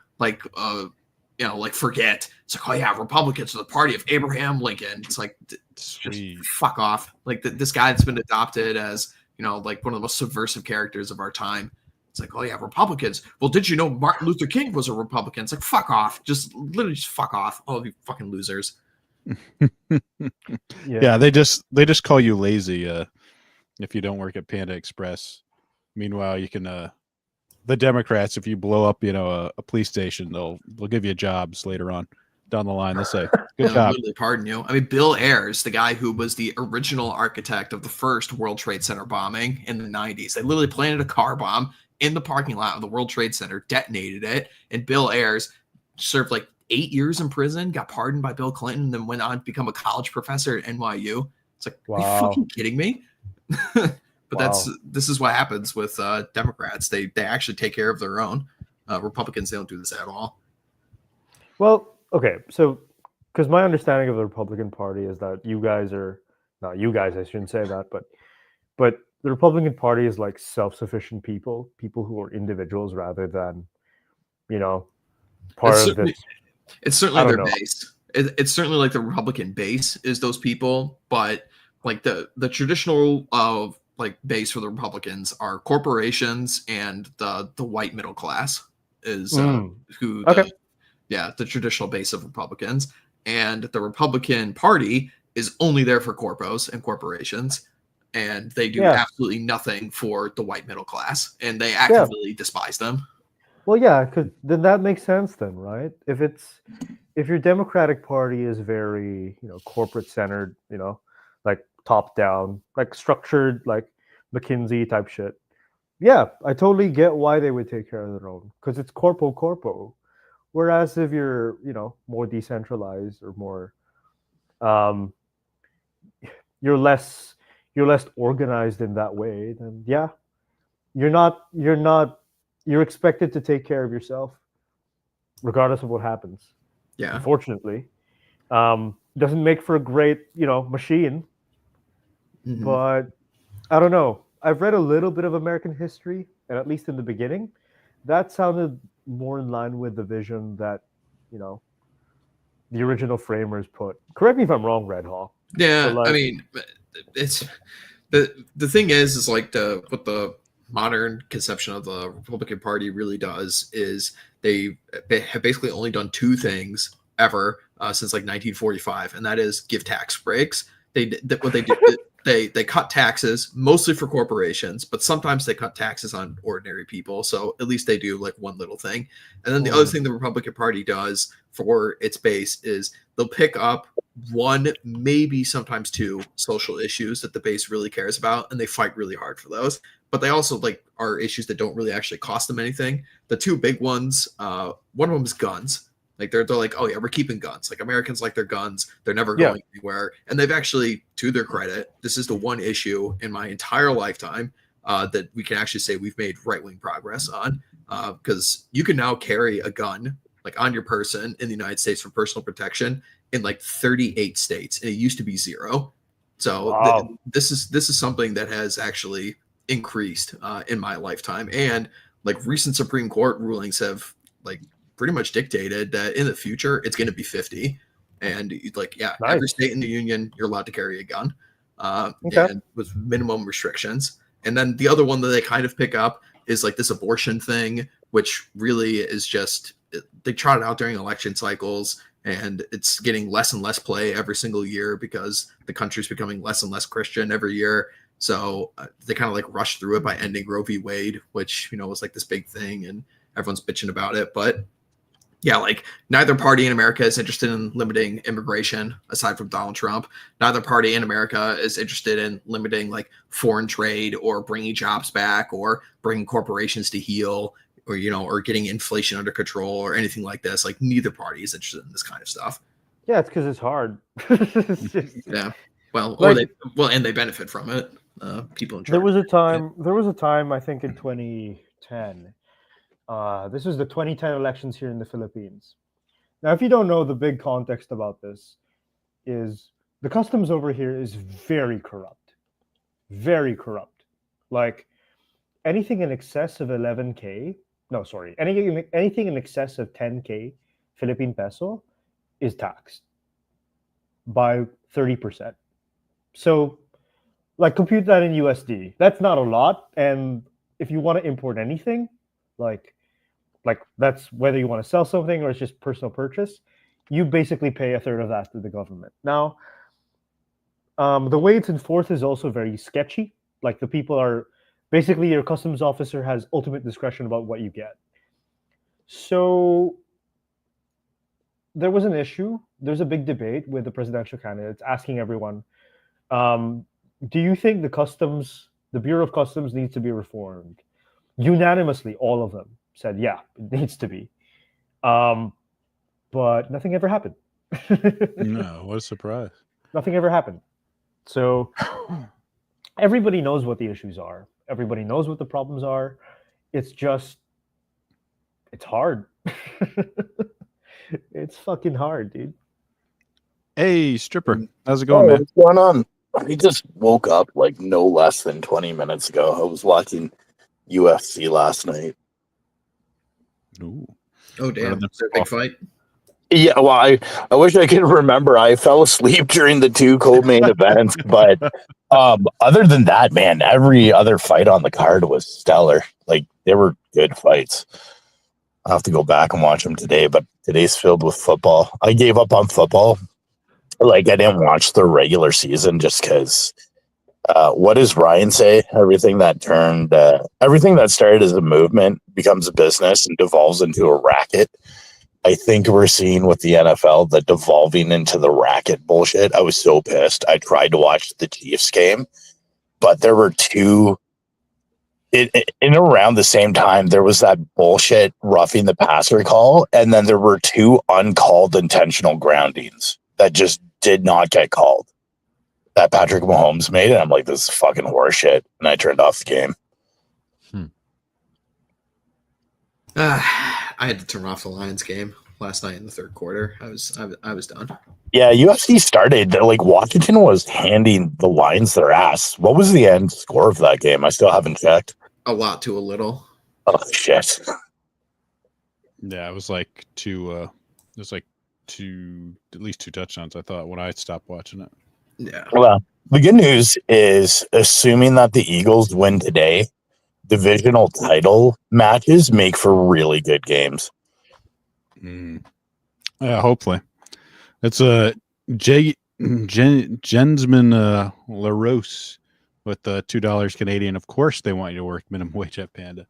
forget. It's like, oh yeah, Republicans are the party of Abraham Lincoln. It's like, just fuck off. Like, this guy that's been adopted as, like one of the most subversive characters of our time. It's like, oh yeah, Republicans. Well, did you know Martin Luther King was a Republican? It's like, fuck off. Just literally just fuck off. All of you fucking losers. Yeah, they just call you lazy if you don't work at Panda Express. Meanwhile, you can the Democrats, if you blow up, a police station, they'll give you jobs later on down the line. They'll say, "Good job." Literally, pardon you. I mean, Bill Ayers, the guy who was the original architect of the first World Trade Center bombing in the 90s, they literally planted a car bomb in the parking lot of the World Trade Center, detonated it, and Bill Ayers served like 8 years in prison, got pardoned by Bill Clinton, then went on to become a college professor at NYU. It's like, wow. Are you fucking kidding me? But this is what happens with Democrats. They actually take care of their own. Republicans, they don't do this at all. Well, okay, so because my understanding of the Republican Party is that you guys are not you guys. I shouldn't say that, but the Republican Party is like self-sufficient people who are individuals rather than, part of it. It's certainly their base. It's certainly like the Republican base is those people, but like the traditional like base for the Republicans are corporations and the white middle class is the traditional base of Republicans. And the Republican Party is only there for corpos and corporations, and they do absolutely nothing for the white middle class, and they actively despise them. Well, yeah, because then that makes sense then, right? If your Democratic Party is very, corporate centered, like top down, like structured, like McKinsey type shit. Yeah, I totally get why they would take care of their own, because it's corpo. Whereas if you're, more decentralized or more, you're less organized in that way, then you're expected to take care of yourself, regardless of what happens. Yeah, unfortunately, doesn't make for a great, machine. Mm-hmm. But I don't know. I've read a little bit of American history, and at least in the beginning, that sounded more in line with the vision that, the original framers put. Correct me if I'm wrong, Red Hawk. Yeah, I mean, it's the thing is like what the modern conception of the Republican Party really does is they have basically only done two things ever since like 1945, and that is give tax breaks. What they do, they cut taxes mostly for corporations, but sometimes they cut taxes on ordinary people. So at least they do like one little thing. And then the other thing the Republican Party does for its base is they'll pick up one, maybe sometimes two social issues that the base really cares about, and they fight really hard for those. But they also like are issues that don't really actually cost them anything. The two big ones, one of them is guns. Like they're like, oh yeah, we're keeping guns. Like Americans like their guns. They're never going anywhere. And they've actually, to their credit, this is the one issue in my entire lifetime that we can actually say we've made right-wing progress on. Because you can now carry a gun like on your person in the United States for personal protection in like 38 states, and it used to be 0. So this is something that has actually increased in my lifetime. And like recent Supreme Court rulings have like pretty much dictated that in the future it's going to be 50, and like every state in the union you're allowed to carry a gun, and with minimum restrictions. And then the other one that they kind of pick up is like this abortion thing, which really is just they trot it out during election cycles, and it's getting less and less play every single year because the country's becoming less and less Christian every year. So they kind of like rushed through it by ending Roe v. Wade, which was like this big thing, and everyone's bitching about it. But yeah, like neither party in America is interested in limiting immigration aside from Donald Trump. Neither party in America is interested in limiting like foreign trade or bringing jobs back or bringing corporations to heel or, or getting inflation under control or anything like this. Like neither party is interested in this kind of stuff. Yeah, it's because it's hard. Yeah. Well, and they benefit from it. People in charge. There was a time, I think in 2010, this was the 2010 elections here in the Philippines. Now, if you don't know, the big context about this is the customs over here is very corrupt. Very corrupt. Like anything in excess of 11K, anything in excess of 10K Philippine peso is taxed by 30%. So, like, compute that in USD. That's not a lot. And if you want to import anything, like that's whether you want to sell something or it's just personal purchase, you basically pay a third of that to the government. Now, the way it's enforced is also very sketchy. Like the people are basically your customs officer has ultimate discretion about what you get. So there was an issue. There's a big debate with the presidential candidates asking everyone, do you think the Bureau of Customs needs to be reformed? Unanimously, all of them said, yeah, it needs to be. But nothing ever happened. No, what a surprise. Nothing ever happened. So everybody knows what the issues are. Everybody knows what the problems are. It's just, it's hard. It's fucking hard, dude. Hey, Stripper. How's it going, man? What's going on? I just woke up like no less than 20 minutes ago. I was watching UFC last night. Ooh. Oh, damn. Is there a big fight? Yeah, well, I wish I could remember. I fell asleep during the two co-main events, but other than that, man, every other fight on the card was stellar. Like, they were good fights. I'll have to go back and watch them today, but today's filled with football. I gave up on football. Like, I didn't watch the regular season just because, what does Ryan say? Everything that started as a movement becomes a business and devolves into a racket. I think we're seeing with the NFL the devolving into the racket bullshit. I was so pissed. I tried to watch the Chiefs game, but there were two. In around the same time, there was that bullshit roughing the passer call, and then there were two uncalled intentional groundings that just did not get called that Patrick Mahomes made. And I'm like, this is fucking horseshit. And I turned off the game. I had to turn off the Lions game last night in the third quarter. I was done. Yeah, UFC started. Like, Washington was handing the Lions their ass. What was the end score of that game? I still haven't checked. A lot to a little. Oh, shit. Yeah, it was like at least two touchdowns, I thought, when I stopped watching it. Yeah. Well, the good news is, assuming that the Eagles win today, divisional title matches make for really good games. Yeah, hopefully. It's a Jensman LaRose with $2 Canadian. Of course, they want you to work minimum wage at Panda.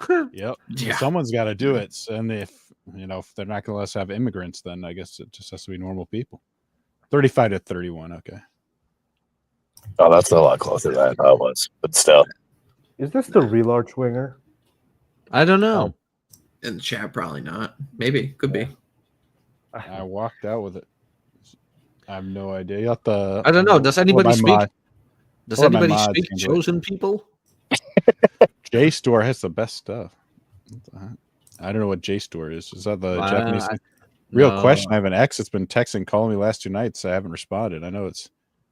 Yep. Yeah. Someone's got to do it. And if they're not going to let us have immigrants, then I guess it just has to be normal people. 35 to 31. Okay. Oh, that's a lot closer than I thought it was, but still. Is this the real arch winger? I don't know. In the chat, probably not. Maybe. Could be. I walked out with it. I have no idea. You have to, I don't know. Does anybody speak? Does Or my anybody mods speak can do it. chosen people? JSTOR has the best stuff. I don't know what JSTOR is. Is that the Japanese thing? Real question. I have an ex that's been texting, calling me last 2 nights. I haven't responded. I know it's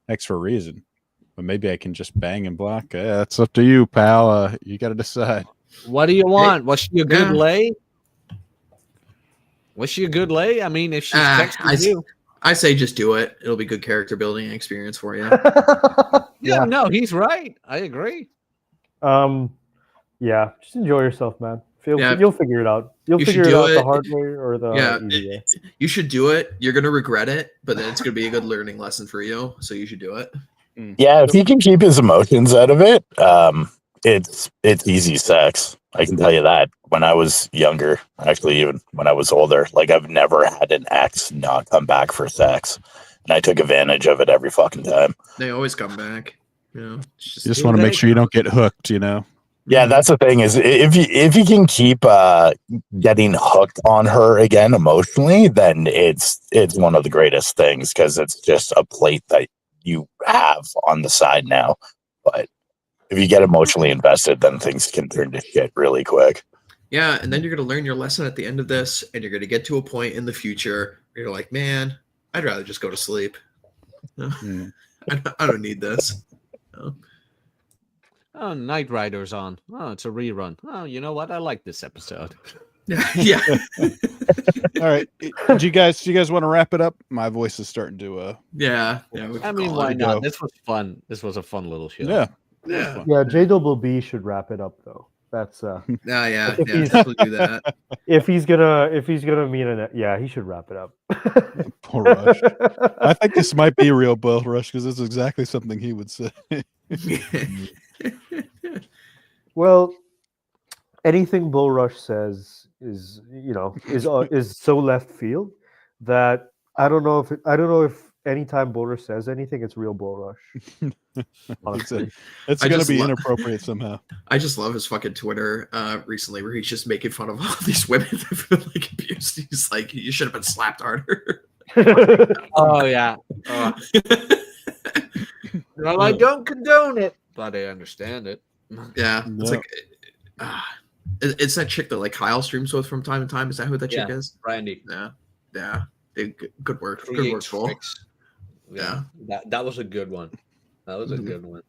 X for a reason, but maybe I can just bang and block. Yeah, that's up to you, pal. You got to decide. What do you want? Was she a good lay? Was she a good lay? I mean, if she's texting you. I say just do it. It'll be good character building experience for you. Yeah, no, he's right. I agree. Yeah, just enjoy yourself, man. You'll figure it out. You'll figure it out the hard way or the easy way. You should do it. You're gonna regret it, but then it's gonna be a good learning lesson for you. So you should do it. Yeah, if he can keep his emotions out of it, it's easy sex. I can tell you that. When I was younger, actually, even when I was older, like I've never had an ex not come back for sex, and I took advantage of it every fucking time. They always come back. You just want to make sure you don't get hooked. Yeah, that's the thing is if you can keep getting hooked on her again emotionally, then it's one of the greatest things because it's just a plate that you have on the side now. But if you get emotionally invested, then things can turn to shit really quick. Yeah, and then you're going to learn your lesson at the end of this, and you're going to get to a point in the future where you're like, man, I'd rather just go to sleep. I don't need this. Oh, Knight Rider's on. Oh, it's a rerun. Oh, you know what? I like this episode. Yeah. All right. Do you guys want to wrap it up? My voice is starting to Yeah. I mean, why not? This was fun. This was a fun little show. Yeah. Yeah. JWB should wrap it up though. That's definitely do that. If he's gonna meet he should wrap it up. Poor Rush. I think this might be real Bill Rush because it's exactly something he would say. Well, anything Bull Rush says is so left field that I don't know if anytime Bull Rush says anything, it's real Bull Rush. It's going to be inappropriate somehow. I just love his fucking Twitter recently where he's just making fun of all these women that feel like abused. He's like, you should have been slapped harder. Oh yeah. Well, I don't condone it, but I understand it. Yeah, it's like it's that chick that like Kyle streams with from time to time. Is that who that chick is? Brandy. Yeah. Good work. Good work, Cole. Yeah, that was a good one. That was a good one.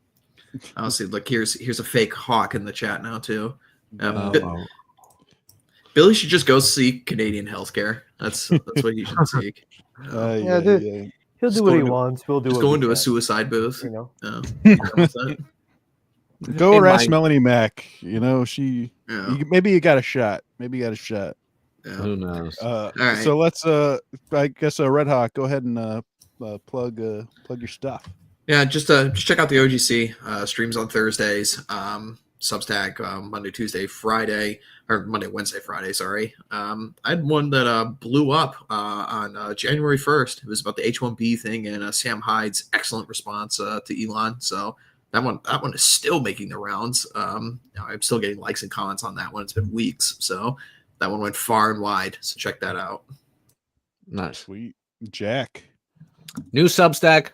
Honestly, look, here's a fake hawk in the chat now too. Billy should just go seek Canadian healthcare. That's what he should seek. He'll do what he wants. We'll do. Just go into a suicide booth. Go harass Melanie Mack. She. Maybe you got a shot. Yeah. Who knows? All right. So let's. I guess Red Hawk. Go ahead and plug your stuff. Yeah, just check out the OGC streams on Thursdays. Substack Monday, Tuesday, Friday, or Monday, Wednesday, Friday. Sorry. I had one that blew up on January 1st. It was about the H-1B thing and Sam Hyde's excellent response to Elon. So that one is still making the rounds. I'm still getting likes and comments on that one. It's been weeks, so that one went far and wide. So check that out. Nice, sweet. Jack, new Substack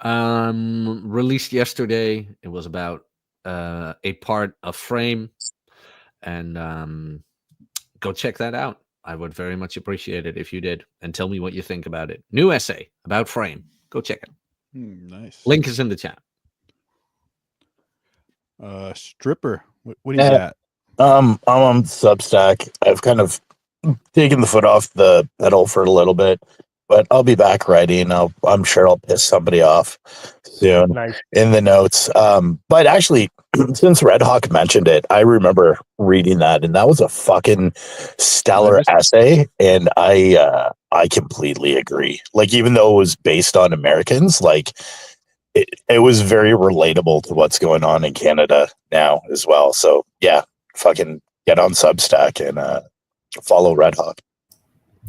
released yesterday. It was about a part of Frame, and go check that out. I would very much appreciate it if you did, and tell me what you think about it. New essay about Frame. Go check it. Nice. Link is in the chat. Stripper, what do you got? I'm on Substack. I've kind of taken the foot off the pedal for a little bit, but I'll be back writing. I'm sure I'll piss somebody off soon in the notes. But actually, since Red Hawk mentioned it, I remember reading that, and that was a fucking stellar essay. And I completely agree. Like, even though it was based on Americans, like it was very relatable to what's going on in Canada now as well. So yeah, fucking get on Substack and follow Red Hawk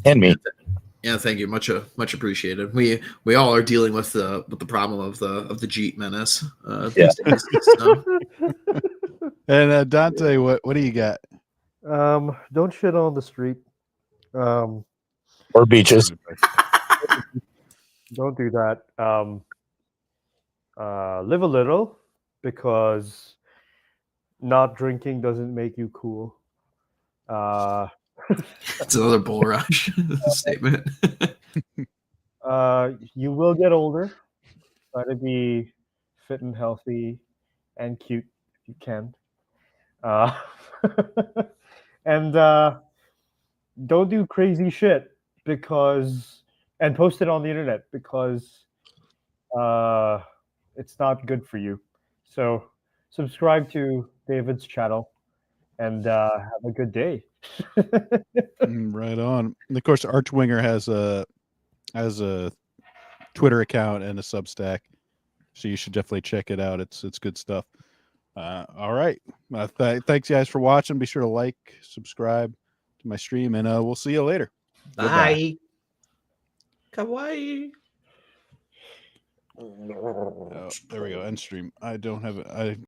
and me. Yeah, thank you. Much appreciated. We all are dealing with the problem of the Jeep menace these days. So. And Dante, what do you got? Don't shit on the street. Or beaches. Don't do that. Live a little, because not drinking doesn't make you cool. It's another bull rush statement. You will get older. Try to be fit and healthy and cute if you can. And don't do crazy shit and post it on the internet, because it's not good for you. So subscribe to David's channel and have a good day. Right on. And of course, Archwinger has a Twitter account and a Substack, so you should definitely check it out. It's good stuff. All right. Thanks, guys, for watching. Be sure to like, subscribe to my stream, and we'll see you later. Bye. Kawaii. Oh, there we go. End stream. I don't have it.